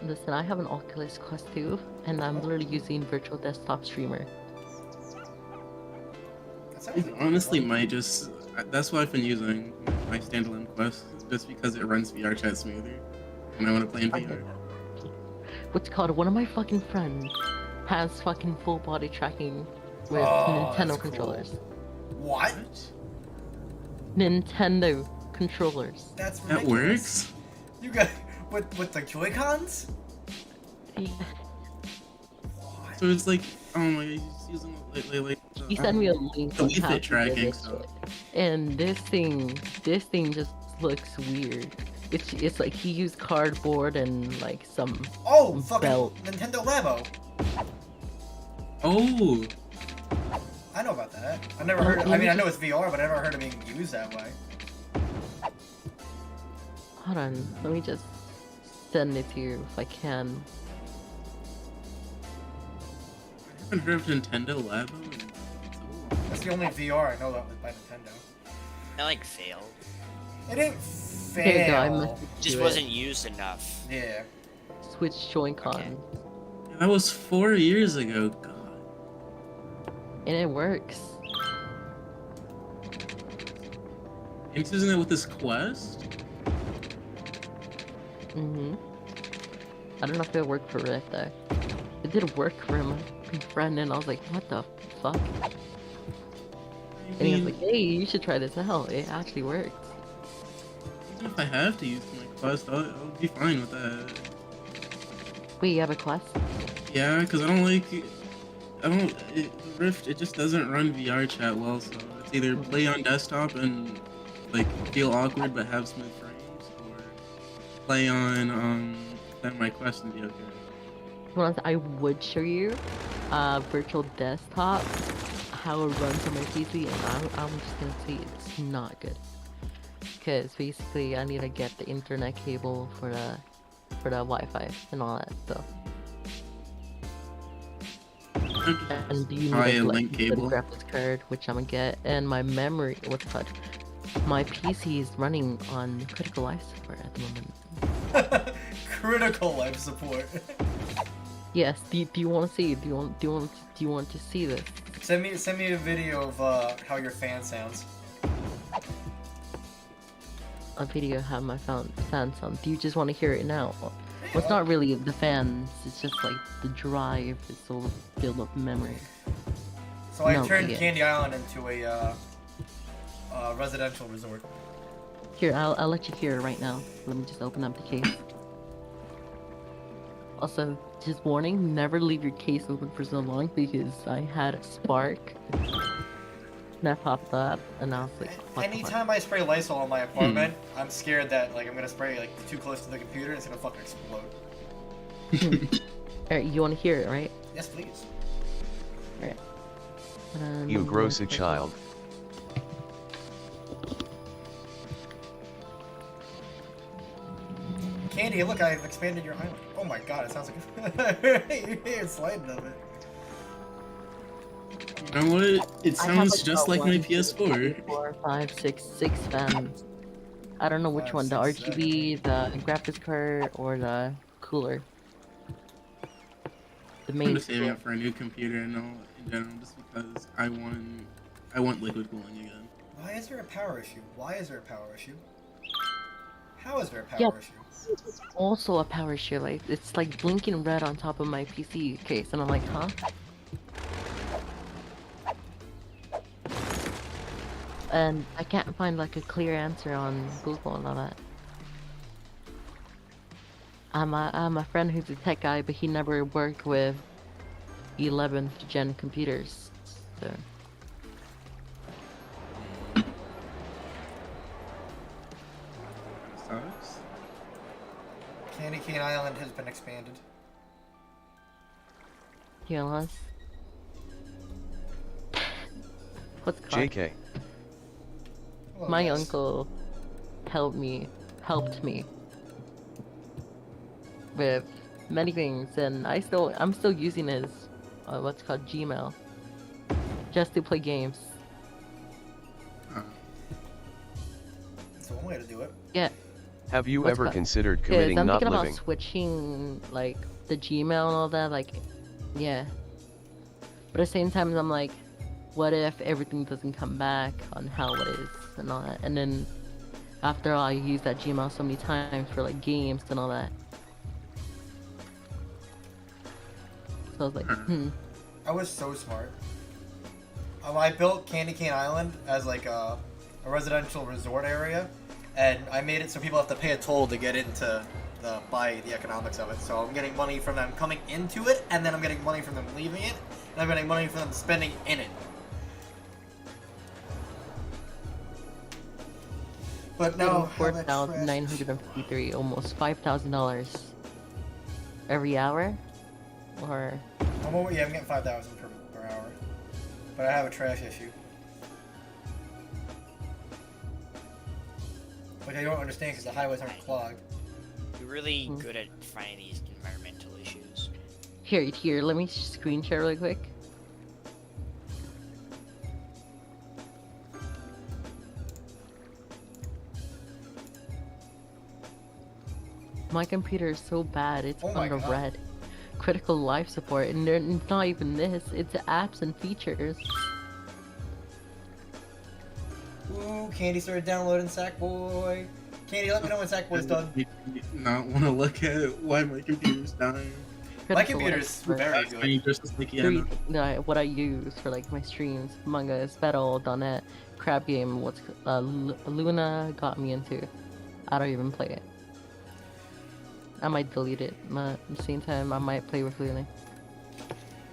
Listen, I have an Oculus Quest 2, and I'm literally using Virtual Desktop Streamer. That sounds It like honestly fun. might just. That's what I've been using my standalone Quest, just because it runs VR chat smoother, and I want to play in VR. What's it called? One of my fucking friends has fucking full body tracking with Oh, Nintendo that's controllers. Cool. What? Nintendo controllers. That's That ridiculous. works. You got with the Joy-Cons? Yeah. What? So it's like, oh my, he's using like He sent me a link the on Wii how Fit to do tracking this stuff. shit. And this thing just looks weird. It's like he used cardboard and like some Oh, fucking belt. Nintendo Labo. Oh, I know about that. I never heard. I mean, I know it's VR, but I never heard it being used that way. Hold on, let me just send it to you if I can. I haven't heard of Nintendo Labo. That's the only VR I know that was by Nintendo. That like failed. It didn't There you go, I fail. messaged Just you it. wasn't used enough. Yeah. Switch Joy-Con. Okay. Yeah, that was 4 years ago. God. And it works. And he's using it with his Quest? I don't know if it worked for Rift though. It did work for my friend, and I was like, what the fuck? And he was like, hey, you should try this out. It actually works. Even if I have to use my Quest, I'll be fine with that. Wait, you have a Quest? Yeah, because I don't like... Rift, it just doesn't run VR chat well, so it's either play on desktop and like feel awkward but have smooth frames, or play on then my Quest and be okay. Well, I would show you virtual desktop how it runs on my PC, and I'm just gonna say it's not good. Because basically I need to get the internet cable for the Wi-Fi and all that stuff. And you Buy need a a link cable. graphics card, which I'm gonna get, and my memory. What's it called? My PC is running on critical life support at the moment. Critical life support. Yes. Do you want to see? Do you want to see this? Send me a video of how your fan sounds. a video have my fan sound. Do you just want to hear it now? Well, it's not really the fans. It's just like the drive is so filled with memory. So I No, turned yeah. Candy Island into a residential resort. Here, I'll let you hear it right now. Let me just open up the case. Also, just warning, never leave your case open for so long because I had a spark. And I popped up, and I was like, what the fuck? Anytime I spray Lysol on my apartment, I'm scared that like I'm gonna spray like too close to the computer and it's gonna fucking explode. Alright, you want to hear it, right? Yes, please. Alright. You gross a child. Candy, look, I've expanded your island. Oh my god, it sounds like you hear sliding of it. You know what? It I have, sounds just like about my 1, 2, 3, PS4. 4, 5, 6, 6 fans. I don't know which 5, one, the 6, RGB, the graphics card, or the cooler. The I'm main just saving cooler. up for a new computer and all in general, just because I want liquid cooling again. Why is there a power issue? Why is there a power issue? How is there a power Yeah. issue? It's also a power issue, like, it's like blinking red on top of my PC case, and I'm like, huh? And I can't find like a clear answer on Google and all that. I'm a friend who's a tech guy, but he never worked with 11th gen computers, so. Sucks. Candy Cane Island has been expanded. Here, Lance. What's it called? JK. Oh, My yes. uncle helped me with many things, and I'm still using his what's called Gmail just to play games. That's one way to do it. Yeah, Have you What's ever that? considered because committing I'm not thinking living? about switching like the Gmail and all that. Like, yeah. But at the same time, I'm like, what if everything doesn't come back on how it is and all that? And then after all, I use that Gmail so many times for like games and all that. So I was like, I was so smart. I built Candy Cane Island as like a residential resort area, and I made it so people have to pay a toll to get into buy the economics of it. So I'm getting money from them coming into it, and then I'm getting money from them leaving it, and I'm getting money from them spending in it. But now $4,953, almost $5,000 every hour, or I'm getting 5,000 per hour, but I have a trash issue. Which I don't understand because the highways aren't clogged. You're really good at finding these environmental issues. here. Let me screen share really quick. My computer is so bad, it's Oh my under God. red. Critical life support, and it's not even this, it's apps and features. Ooh, Candy started downloading Sackboy. Candy, let me know when Sackboy's done. You do not want to look at why my computer's dying. My Critical computer's life support. very That's good. funny, just like Three, Yana. no, what I use for like my streams, Among Us, Battle.net, Crab Game, Luna got me into. I don't even play it. I might delete it, but at the same time, I might play with Luna.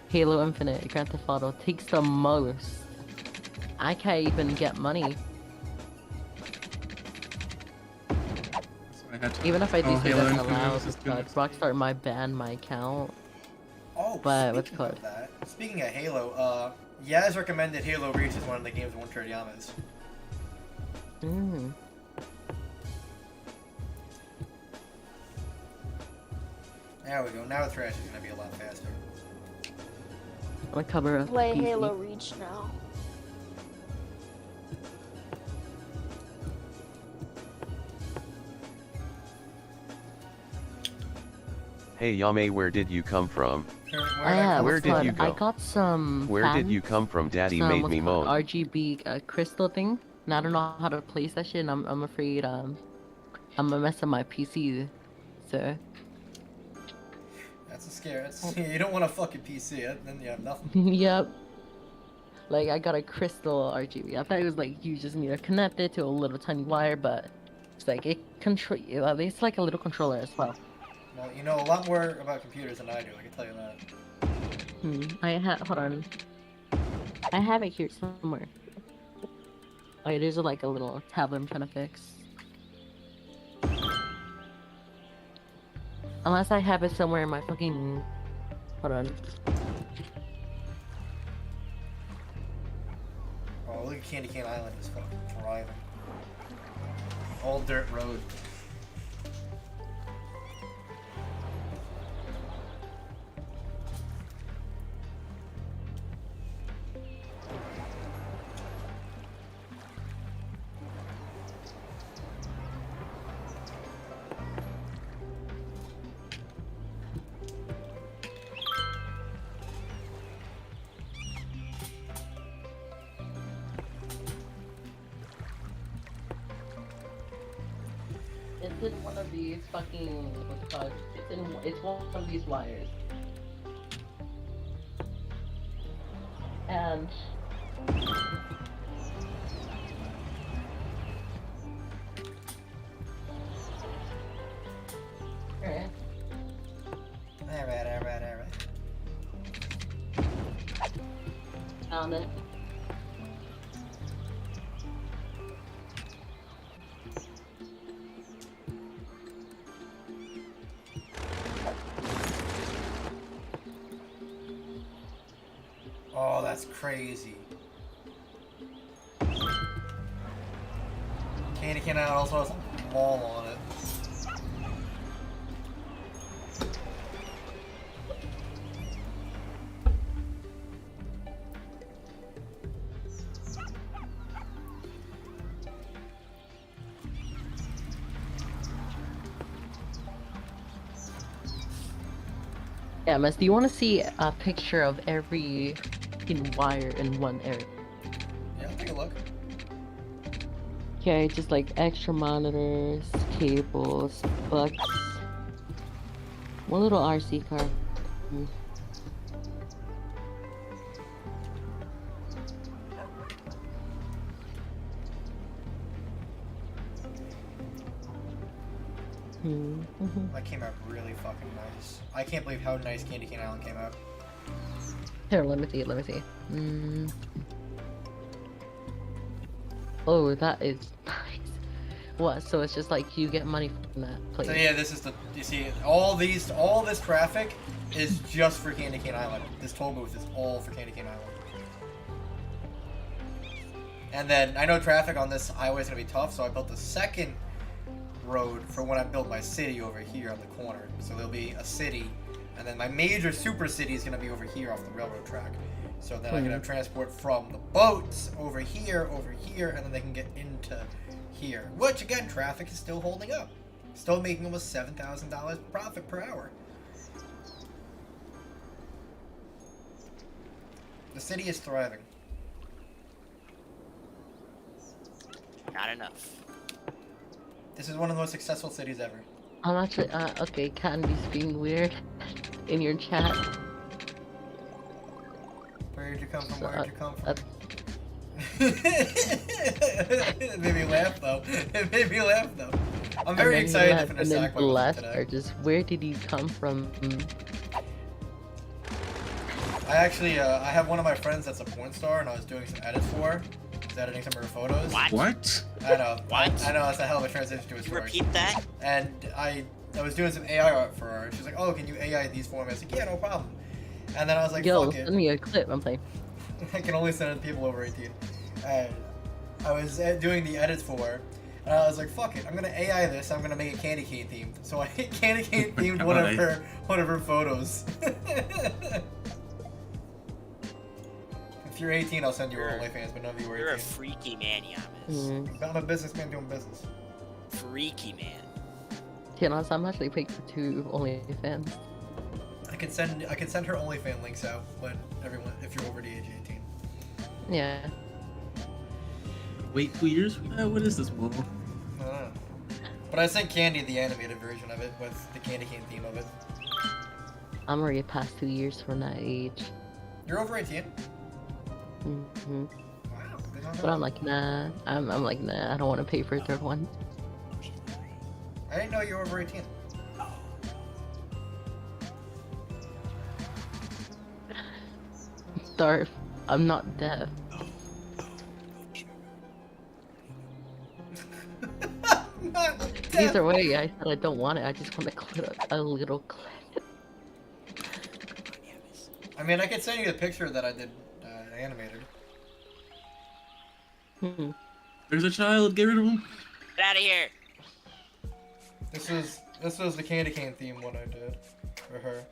Halo Infinite, Grand Theft Auto takes the most. I can't even get money. So I had to- Even if I do Oh, say Halo that's Infinite allowed, was just good. Rockstar might ban my account. Oh, But what's it speaking called? of that, speaking of Halo, Yaz recommended Halo Reach as one of the games I want to try Yamez. Mm. There we go. Now the trash is gonna be a lot faster. I'm gonna cover up Play PC. Halo Reach now. Hey Yame, where did you come from? Where what's did called- you go? I got some. Where did fans, you come from? Daddy some made me moan. RGB crystal thing, and I don't know how to place that shit. And I'm afraid I'm gonna mess up my PC, so. That's a scare. You don't want a fucking PC, then you have nothing. Yep. Like, I got a crystal RGB. I thought it was like you just need to connect it to a little tiny wire, but it's like it's like a little controller as well. Well, you know a lot more about computers than I do, I can tell you that. Hold on. I have it here somewhere. Oh, yeah, there's like a little tablet I'm trying to fix. Unless I have it somewhere in my fucking... Hold on. Oh, look at Candy Cane Island, is fucking thriving. All dirt road. It's in one of these fucking... What's it called? It's one of these wires. And... Alright. Alright. Found it. Oh, that's crazy. Candy Cane Island also has a mall on it. Yamez, do you want to see a picture of every fucking wire in one area? Yeah, take a look. Okay, just like extra monitors, cables, bucks. One little RC car. That came out really fucking nice. I can't believe how nice Candy Cane Island came out. Here, let me see. Oh, that is nice. What? So it's just like you get money from that place. So yeah, this is you see, all this traffic is just for Candy Cane Island. This toll booth is all for Candy Cane Island. And then, I know traffic on this highway is going to be tough, so I built the second road for when I build my city over here on the corner. So there'll be a city, and then my major super city is going to be over here off the railroad track. So then I can have transport from the boats over here, and then they can get into here. Which, again, traffic is still holding up. Still making almost $7,000 profit per hour. The city is thriving. Not enough. This is one of the most successful cities ever. I'm actually, okay, Candy's being weird in your chat. Where'd you come from? Where'd you come from? Uh, It made me laugh though. It made me laugh though. I'm very excited to finish and then the Sackboy last today. are just, where did he come from? I actually, I have one of my friends that's a porn star, and I was doing some edits for her. I was editing some of her photos. What? I know. What? I know, that's a hell of a transition to a Can you story. repeat that? And I was doing some AI art for her. She's like, oh, can you AI these for me? I was like, yeah, no problem. And then I was like, Yo, fuck it. send me a clip, I'm playing. I can only send it to people over 18. And I was doing the edits for her, and I was like, fuck it, I'm gonna AI this, I'm gonna make it Candy Cane themed. So I Candy Cane themed one of her photos. If you're 18, I'll send you your OnlyFans, but none of you are 18. You're a freaky man, Yamez. I'm a businessman doing business. Freaky man. To be honest, I'm actually paying for 2 OnlyFans. I can send her OnlyFans links out if you're over the age of 18. Yeah. Wait 2 years from now? What is this, Mo? I don't know. But But I sent Candy the animated version of it with the candy cane theme of it. I'm already past 2 years from that age. You're over 18? Hmm. Wow. Did not know But I'm that. like, nah. I'm like, nah. I don't want to pay for a third one. I didn't know you were over 18. Darf. I'm not deaf. Either way, I said I don't want it. I just want a little clip. I mean, I could send you the picture that I did animated. Hmm. There's a child. Get rid of him. Get out of here! This was the candy cane theme one I did for her.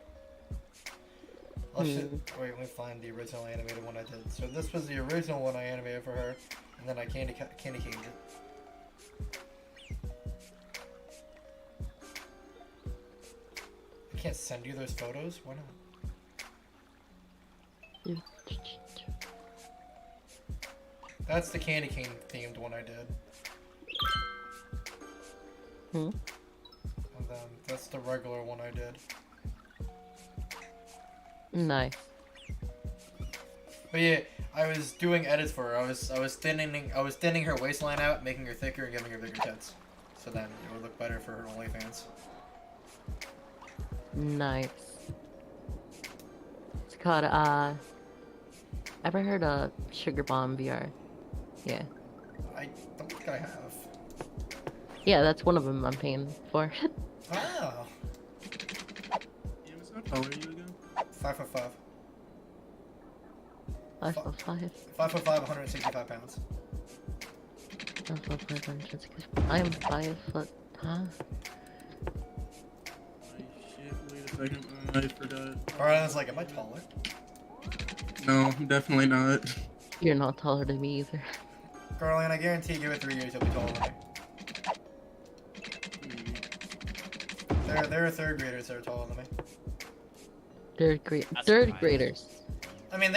Oh shit! Wait, let me find the original animated one I did. So this was the original one I animated for her, and then I candy caned it. I can't send you those photos. Why not? That's the candy cane themed one I did. Hmm. And then that's the regular one I did. Nice. But yeah, I was doing edits for her. I was thinning her waistline out, making her thicker, and giving her bigger tits. So then it would look better for her OnlyFans. Nice. It's called, ever heard of Sugar Bomb VR? Yeah. I don't think I have. Yeah, that's one of them I'm paying for. Wow. Yamez, how tall are you again? 5'5". 5'5". 5'5", 165 pounds. 5'5". I am 5 foot. Huh? Shit, wait a second. I forgot. Alright, I was like, am I taller? No, definitely not. You're not taller than me either. Garland, I guarantee you give it 3 years, you'll be taller than me. There are third graders that are taller than me. That's Third fine. graders. I mean,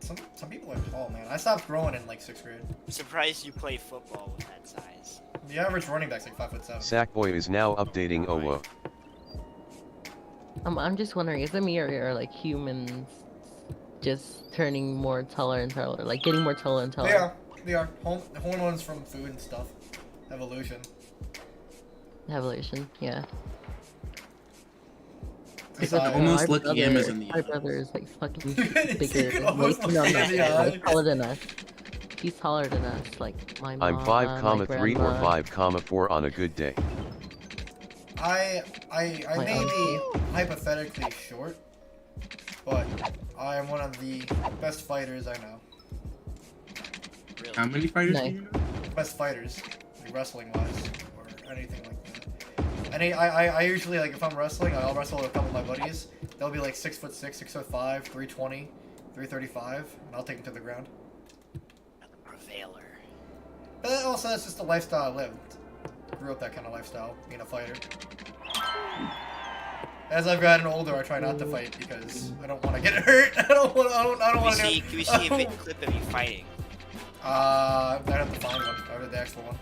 some people are tall, man. I stopped growing in like 6th grade. I'm surprised you play football with that size. The average running back's like 5'7". Sackboy is now updating OWO. I'm just wondering, is it me or like humans just turning more taller and taller, like getting more taller and taller? They are. Hormones from food and stuff. Evolution. Evolution, yeah. I could almost look Yamez in the My eye. brother is like fucking You bigger. could almost look him in the eye. Like, taller than us. He's taller than us, like my mom. I'm 5,3 or grandma. 5,4 on a good day. I My may be auntie. hypothetically short, but I am one of the best fighters I know. Really? How many fighters do Nice. you know? Best fighters, like wrestling wise, or anything like that. And I usually, like, if I'm wrestling, I'll wrestle with a couple of my buddies. They'll be like 6'6", 6'5", 320, 335, and I'll take them to the ground. The prevailer. But also, that's just the lifestyle I lived. Grew up that kind of lifestyle, being a fighter. As I've gotten older, I try not to fight because I don't want to get hurt. I don't want to. Can we see a clip of you fighting? I'd have to find one. I read the actual one.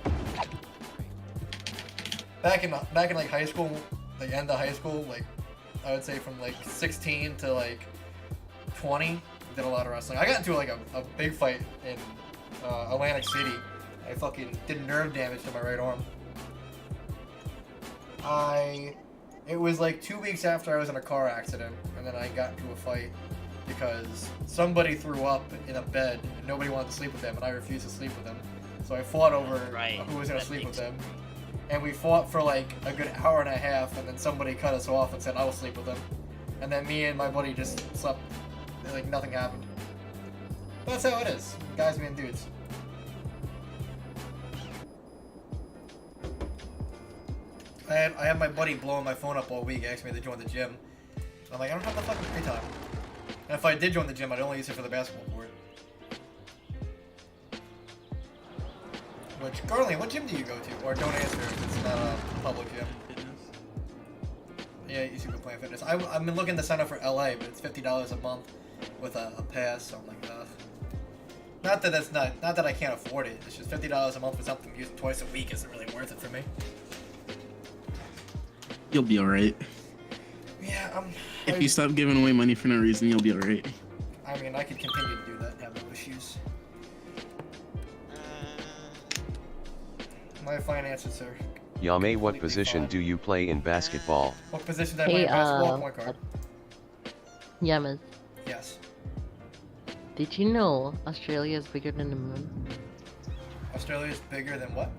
Back in like high school, like end of high school, like I would say from like 16 to like 20, I did a lot of wrestling. I got into like a big fight in Atlantic City. I fucking did nerve damage to my right arm. It was like 2 weeks after I was in a car accident, and then I got into a fight because somebody threw up in a bed and nobody wanted to sleep with them, and I refused to sleep with them. So I fought over who was gonna sleep with them, and we fought for like a good hour and a half, and then somebody cut us off and said I will sleep with them, and then me and my buddy just slept like nothing happened. But that's how it is, guys being dudes. I had my buddy blowing my phone up all week, asking me to join the gym. I'm like, I don't have the fucking free time. And if I did join the gym, I'd only use it for the basketball court. Which, Garland, what gym do you go to? Or don't answer if it's not a public gym. Yeah, you should go Planet Fitness. I've been looking to sign up for LA, but it's $50 a month with a pass, so I'm like, not that I can't afford it. It's just $50 a month for something used twice a week isn't really worth it for me. You'll be alright. Yeah, If you stop giving away money for no reason, you'll be alright. I mean, I could continue to do that and have no issues. My finances are. Yame, what completely position fine. do you play in basketball? What position do I play in basketball? Point guard. Yamez, Yes. did you know Australia is bigger than the moon? Australia is bigger than what?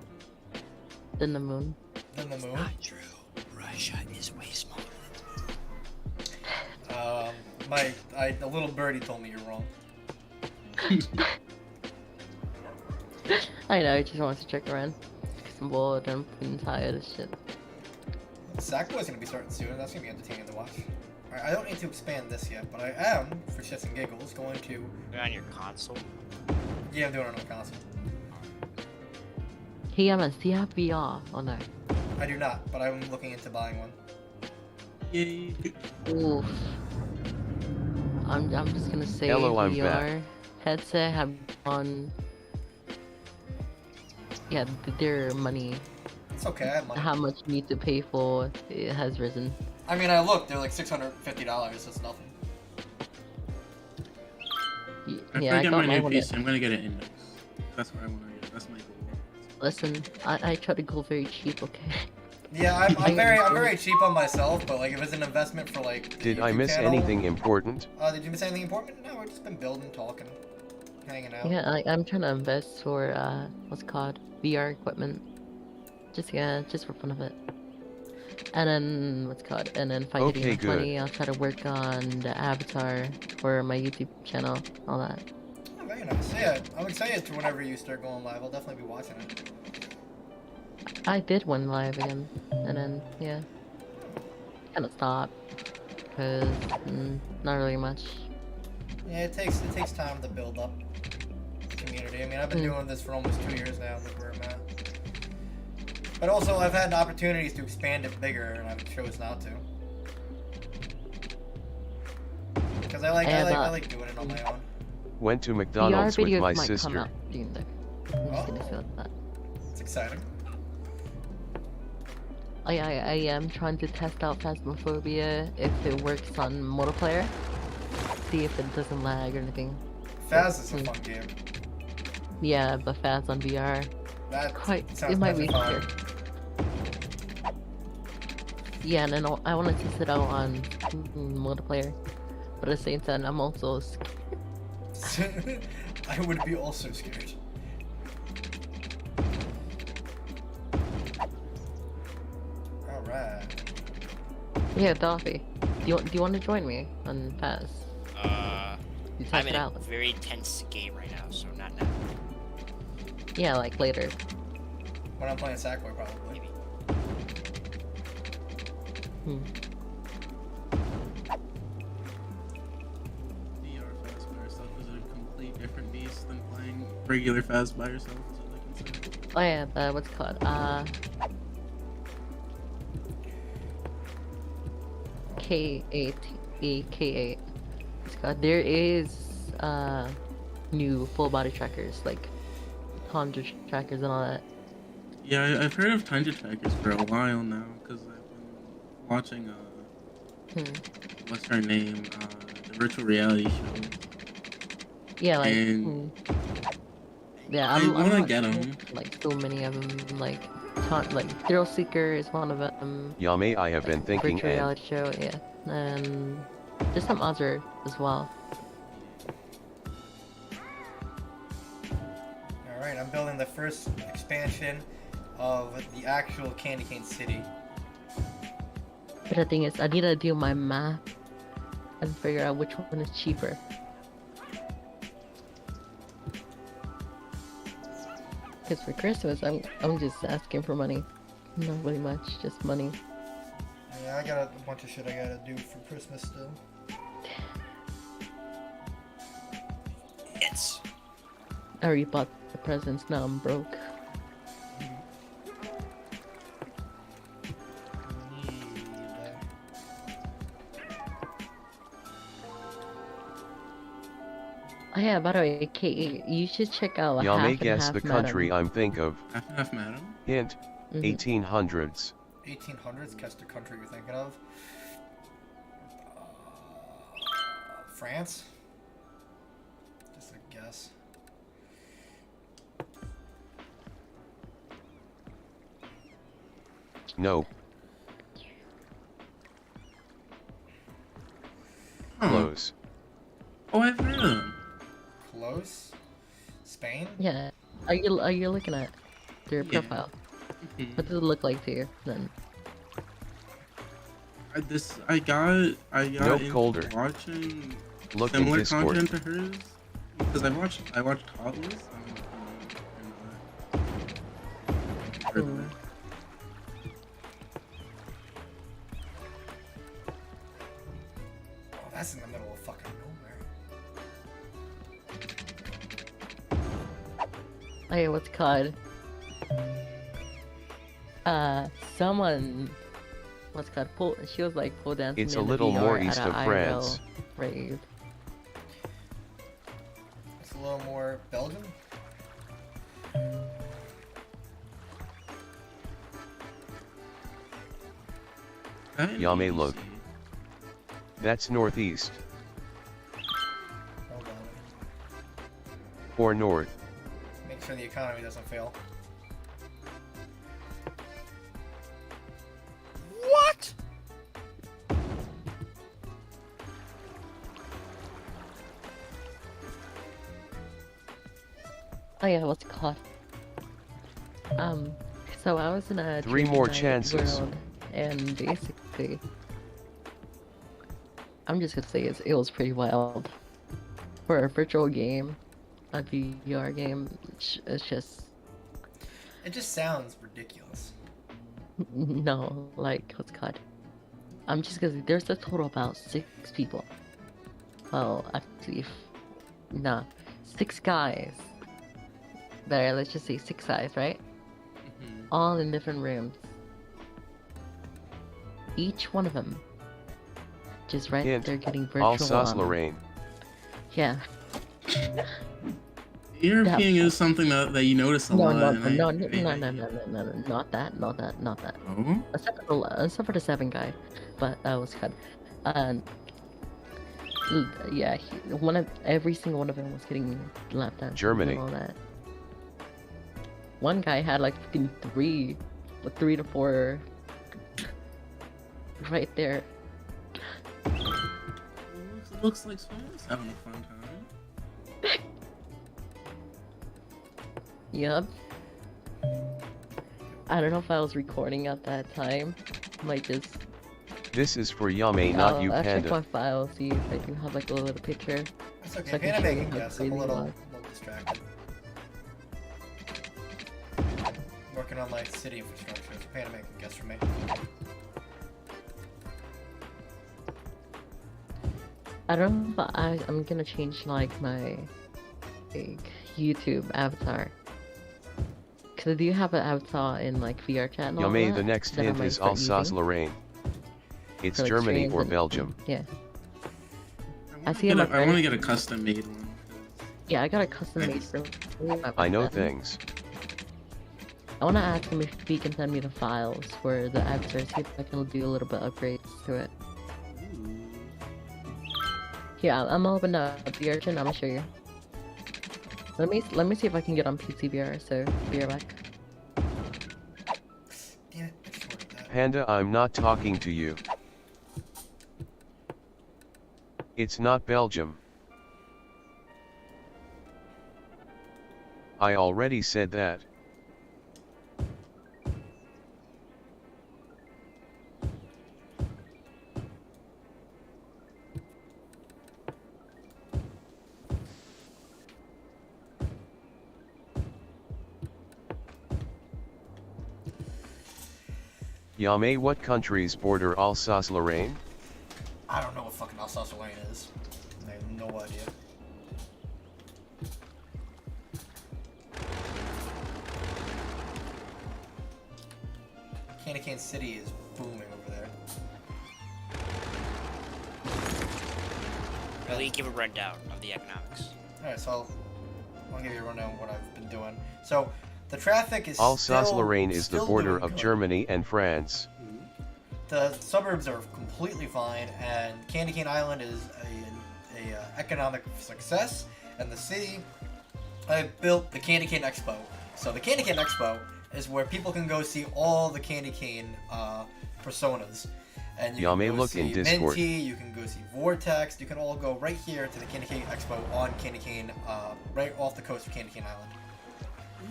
Than the moon? Than the moon? True. Russia is way smaller. A little birdie told me you're wrong. I know, I just wanted to check around. Because I'm bored and I'm tired of shit. Sackboy's gonna be starting soon. That's gonna be entertaining to watch. Alright, I don't need to expand this yet, but I am, for shits and giggles, going to. You're on your console. Yeah, I'm doing it on my console. Hey Yamez, do you have VR or no? I do not, but I'm looking into buying one. Yay. Oof. I'm just gonna say Hello, I'm VR headset have on. Yeah, their money, It's okay, I have money. how much you need to pay for it has risen. I mean, I looked, they're like $650. That's nothing. After Yeah, I I get got my my new one. PC, I'm gonna get an index. That's what I want to get. That's my goal. Listen, I try to go very cheap, okay? Yeah, I'm very cheap on myself, but like if it's an investment for like. the Did I YouTube miss channel- anything important? Did you miss anything important? No, we've just been building, talking, hanging out. Yeah, I'm trying to invest for what's it called VR equipment. Just for fun of it. And then what's it called? And then if I get Okay, enough money, I'll try to work on the avatar for my YouTube channel, all that. Oh, very nice. Yeah, I'm excited to whenever you start going live. I'll definitely be watching it. I did one live again, and then yeah, kind of stopped because not really much. Yeah, it takes time to build up the community. I mean, I've been doing this for almost 2 years now. Look where I'm at. But also, I've had opportunities to expand it bigger, and I've chose not to. Because I like doing it on my own. Went to VR McDonald's with videos my might come sister. out soon, though. I'm just gonna say that. It's exciting. I am trying to test out Phasmophobia if it works on multiplayer. See if it doesn't lag or anything. Phaz is a fun game. Yeah, but Phas on VR, That it might be petrifying. scary. Yeah, and then I want to test it out on multiplayer, but at the same time, I'm also scared. I would be also scared. Alright. Yeah, Dolphy, do you want to join me on Phas? You test I'm in it a out. very tense game right now, so not now. Yeah, like later. When I'm playing Sackboy, probably. Maybe. VR Fast by yourself is a complete different beast than playing regular Fast by yourself. Is all I can say. Oh yeah, what's it called? K8. It's called. There is new full body trackers like Tundra trackers and all that. Yeah, I've heard of Tundra Trackers for a while now because I've been watching what's her name, the virtual reality show. Yeah, like And yeah, I I'm wanna not get sure, 'em. like so many of them. Like Thrill Seeker is one of them. Yame, I have been thinking Virtual and reality show, yeah, and there's some other as well. Alright, I'm building the first expansion of the actual Candy Cane City. But the thing is, I need to do my math and figure out which one is cheaper. Because for Christmas, I'm just asking for money. Not really much, just money. Yeah, I got a bunch of shit I gotta do for Christmas still. It's I already bought the presents, now I'm broke. Oh yeah, by the way, Kate, you should check out Half Yame, and guess Half the country Madam. I'm think of. Half and half, madam. Hint, Mhm. 1800s. 1800s. Guess the country you're thinking of. France. Just a guess. No. Huh. Close. Oh, I've heard of them. Close. Spain. Yeah. Are you looking at their Yeah. profile? Mhm. What does it look like to you then? I got No into colder. watching Look in similar Discord. content to hers because I watched Toddlers. Heard of Mm. it. Oh, that's in the middle of fucking nowhere. Oh yeah, what's it called? Someone, what's it called? She was like pole dancing. It's a in the little VR more at east a of IRL France. rave. It's a little more Belgium. Yame, look. see. That's northeast. Hold on. Or north. Make sure the economy doesn't fail. What? Oh yeah, what's it called? So I was in a 3 trivia more night chances. world, and basically, I'm just gonna say it was pretty wild. For a virtual game, a VR game, it's just It just sounds ridiculous. no, like what's it called? I'm just gonna. There's a total of about 6 people. Well, actually, nah, 6 guys. There, let's just say 6 guys, right? Mhm. All in different rooms. Each one of them, just right Hint, there, getting virtual. Alsace-Lorraine. Yeah. European is something that you notice a No, lot. no, and no, I- no, I- no, no, no, no, no, no, not that, not that, not that. Oh? Except for the 7 guy, but that was cut. Yeah, every single one of them was getting lap dances Germany. and all that. One guy had like fucking 3 to 4 right there. Looks like someone's having a fun time. Yup. I don't know if I was recording at that time. Might just. This is for Yame, not you, I'll check Panda. my file, see if I do have like a little picture. That's So okay. I can Panda show you making how guess. I'm a crazy it little was. distracted. Working on my city infrastructure. So Panda making guess for me. I don't know if I'm gonna change like my YouTube avatar. Cause I do have an avatar in like VR chat and all Yame, that. the next that I hint might is start using Alsace-Lorraine. It's for, like, Germany streams or and- Belgium. Yeah. I see him I up want there. to get a custom made one. Yeah, I got a custom made for. I know things. I wanna ask him if he can send me the files for the avatar, see if I can do a little bit of upgrades to it. Ooh. Yeah, I'm open up the urchin. I'm gonna show you. Let me see if I can get on PCVR. So be right back. Damn it. I just ordered that. Panda, I'm not talking to you. It's not Belgium. I already said that. Yame, what countries border Alsace-Lorraine? I don't know what fucking Alsace-Lorraine is. I have no idea. Candy Cane City is booming over there. Let me give a rundown of the economics. Alright, so I'll give you a rundown of what I've been doing. So the traffic is Alsace-Lorraine is the still border doing of good. Germany and France. the suburbs are completely fine, and Candy Cane Island is a economic success, and the city. I built the Candy Cane Expo. So the Candy Cane Expo is where people can go see all the Candy Cane personas. And you Yame, can go look in see Discord. Minty, you can go see Vortex, you can all go right here to the Candy Cane Expo on Candy Cane, right off the coast of Candy Cane Island.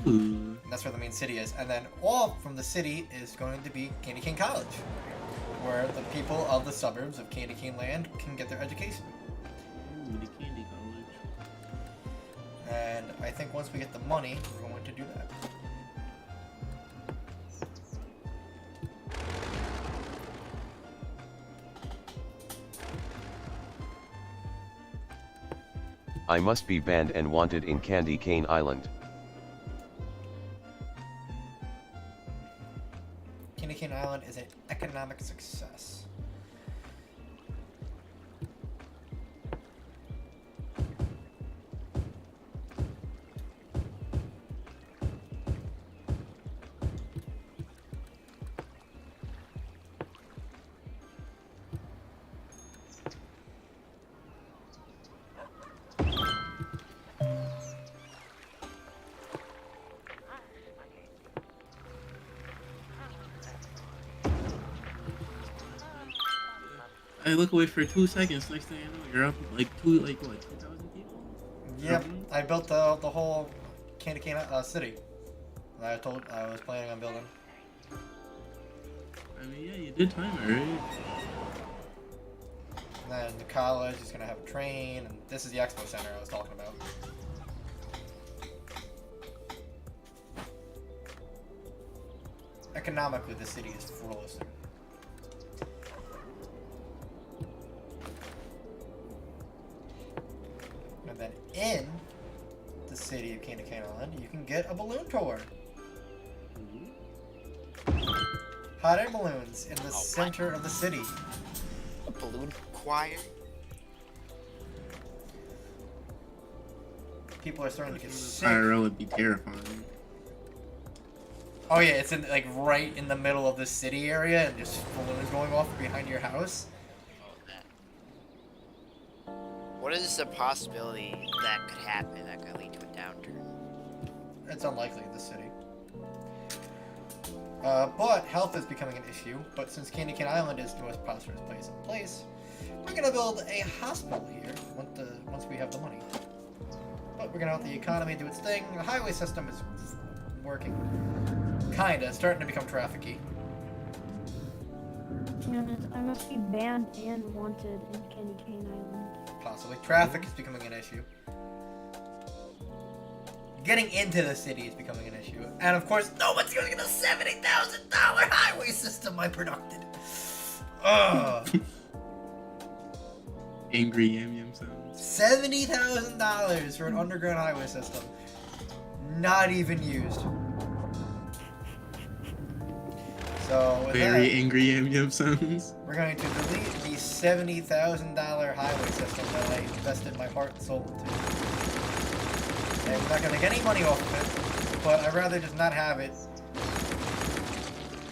Ooh. And that's where the main city is. And then off from the city is going to be Candy Cane College, where the people of the suburbs of Candy Cane Land can get their education. Ooh, the candy college. And I think once we get the money, we're going to do that. I must be banned and wanted in Candy Cane Island. Candy Cane Island is an economic success. I look away for 2 seconds. Next thing I know, you're up like 2,000 people. Yep, I built the whole Candy Cane city that I was planning on building. I mean, yeah, you did time it, right? And then the college is gonna have a train, and this is the expo center I was talking about. Economically, the city is flourishing. And then in the city of Candy Cane Island, you can get a balloon tour. Hot air balloons in the center of the city. A balloon choir. People are starting to get sick. IRL would be terrifying. Oh yeah, it's in like right in the middle of the city area, and just balloons going off behind your house. What is the possibility that could happen that could lead to a downturn? It's unlikely in the city. But health is becoming an issue. But since Candy Cane Island is the most prosperous place, we're gonna build a hospital here once we have the money. But we're gonna let the economy do its thing. The highway system is working, kinda. It's starting to become trafficy. I must be banned and wanted in Candy Cane Island. Possibly. Traffic is becoming an issue. Getting into the city is becoming an issue. And of course, no one's gonna get a $70,000 highway system I produced. Ugh. Angry yam yam sounds. $70,000 for an underground highway system. Not even used. So, with Very that, angry yam yam sounds. we're going to delete the $70,000 highway system that I invested my heart and soul into. And we're not going to make any money off of it, but I'd rather just not have it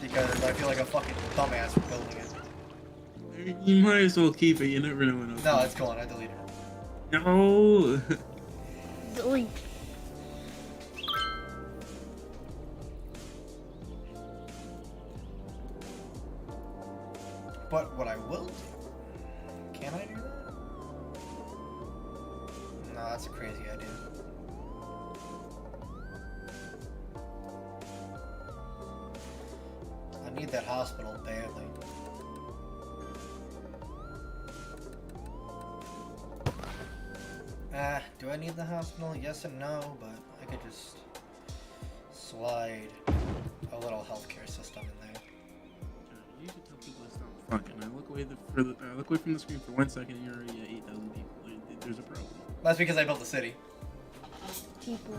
because I feel like a fucking dumbass for building it. You might as well keep it. You never know when. No, it's gone. I deleted it. No. Delete. But what I will do, can I do that? No, that's a crazy idea. I need that hospital badly. Do I need the hospital? Yes and no, but I could just slide a little healthcare system in there. You should tell people to stop fucking. I look away look away from the screen for 1 second, and you're already at 8,000 people. There's a problem. That's because I built the city. People.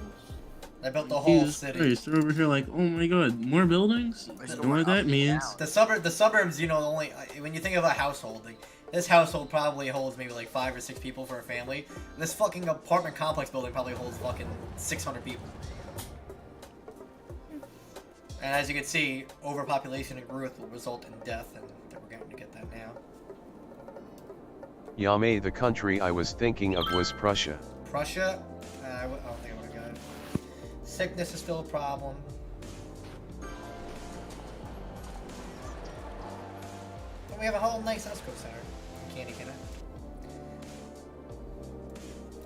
I built the whole Jesus city. Christ, they're over here like, oh my god, more buildings? I don't know what that means. The suburbs, you know, only when you think of a household, like, this household probably holds maybe like 5 or 6 people for a family. This fucking apartment complex building probably holds fucking 600 people. And as you can see, overpopulation and growth will result in death and the Yamez, the country I was thinking of was Prussia. Prussia? I don't think I would have got it. Sickness is still a problem. But we have a whole nice Esco Center in Candy Cannon.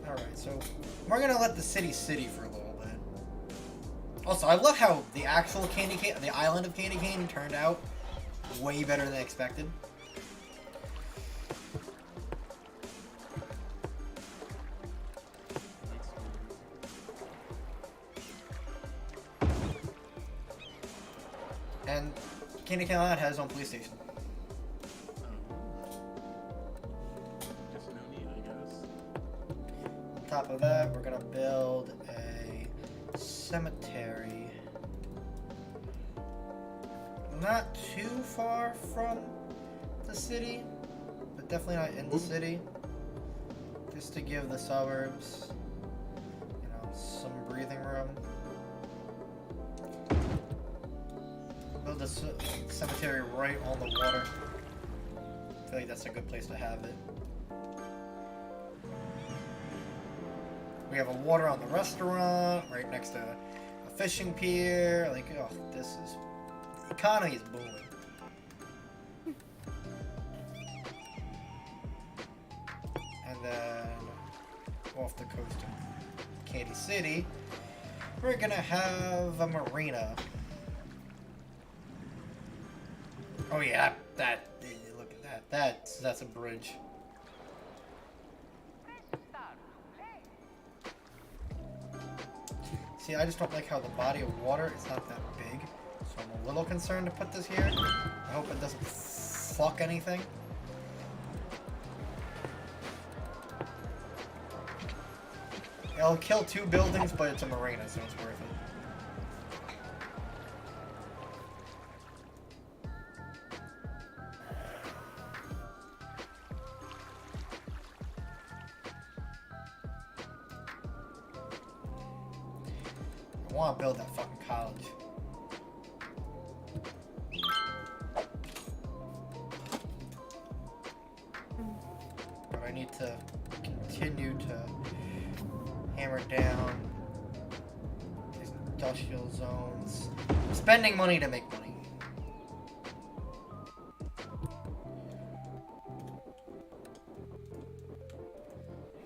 Alright, so we're gonna let the city for a little bit. Also, I love how the actual the island of Candy Cane turned out way better than expected. And Candy Cane Island has its own police station. Guess no need, I guess. On top of that, we're gonna build a cemetery. Not too far from the city, but definitely not in the city. Just to give the suburbs, you know, some breathing room. Build a cemetery right on the water. I feel like that's a good place to have it. We have a water on the restaurant, right next to a fishing pier. Like, oh, this is... The economy is booming. And then, off the coast of Candy City, we're gonna have a marina. Oh yeah, look at that. That's a bridge. See, I just don't like how the body of water is not that big, so I'm a little concerned to put this here. I hope it doesn't fuck anything. It'll kill 2 buildings, but it's a marina, so it's worth it. I want to build that fucking college. But I need to continue to hammer down these industrial zones. Spending money to make money.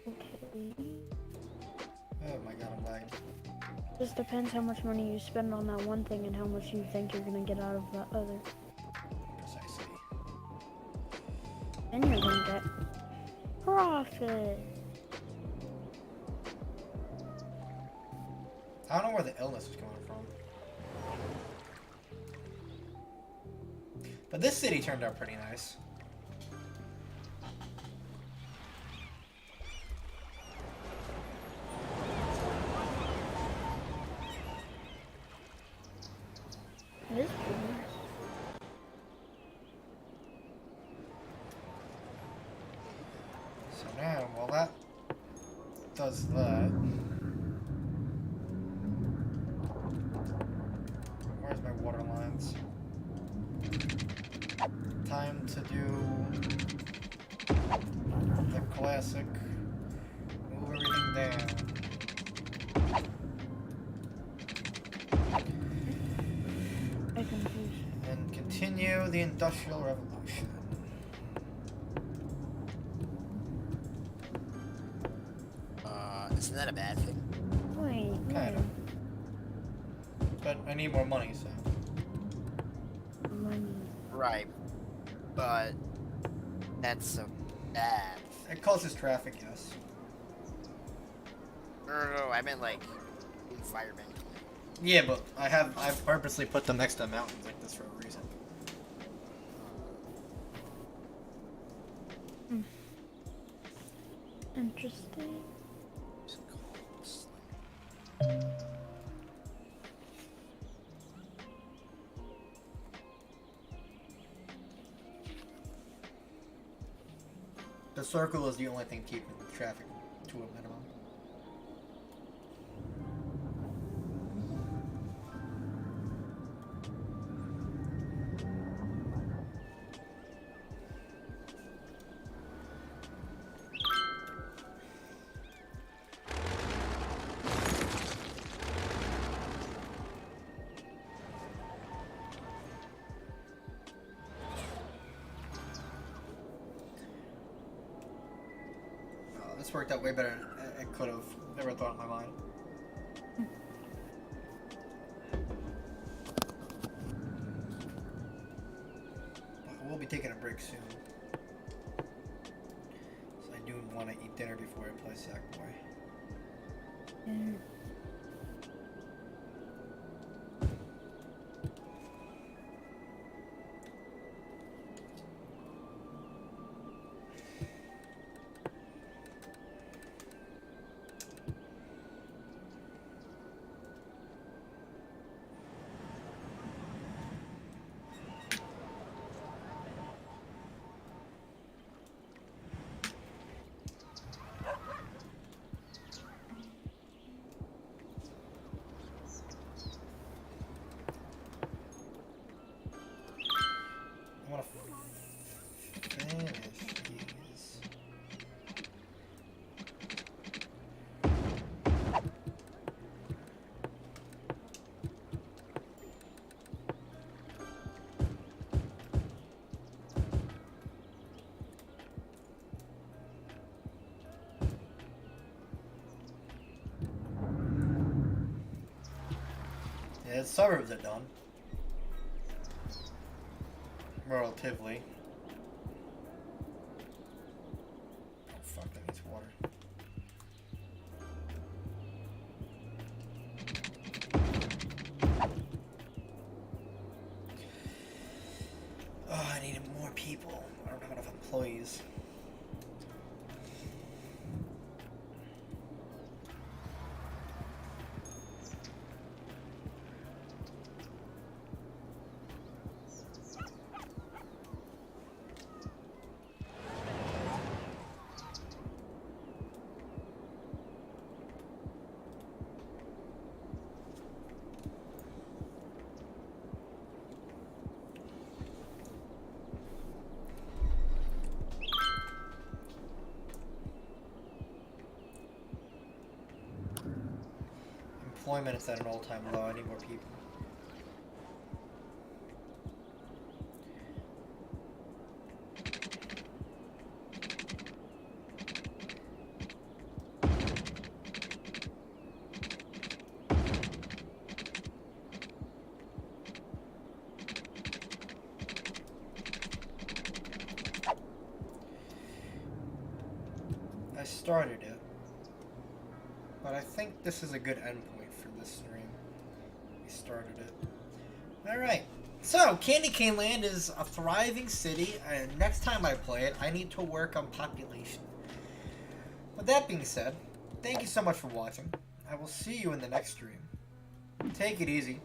Okay. Oh my god, I'm lagging. Just depends how much money you spend on that one thing and how much you think you're gonna get out of that other. Precisely. Then you're gonna get profit. I don't know where the illness is coming from. But this city turned out pretty nice. It is pretty nice. So now, well, that does that. Where's my water lines? Time to do the classic. Move everything down. I confuse. And continue the Industrial Revolution. Isn't that a bad thing? Wait, Kind of. But I need more money, so. money. Right. But that's so bad. It causes traffic, yes. No, I meant like environment. Yeah, but I've purposely put them next to mountains like this for a reason. Interesting. The circle is the only thing keeping traffic to a minimum. This worked out way better than it could have. Never thought in my mind. We'll be taking a break soon. So I do want to eat dinner before I play Sackboy. I want to finish these. Yeah, the suburbs are done. Relatively. Oh fuck, that needs water. Oh, I needed more people. I don't have enough employees. Employment is at an all-time low. I need more people. I started it, but I think this is a good endpoint for this stream. We started it. Alright, so Candy Cane Land is a thriving city, and next time I play it, I need to work on population. With that being said, thank you so much for watching. I will see you in the next stream. Take it easy.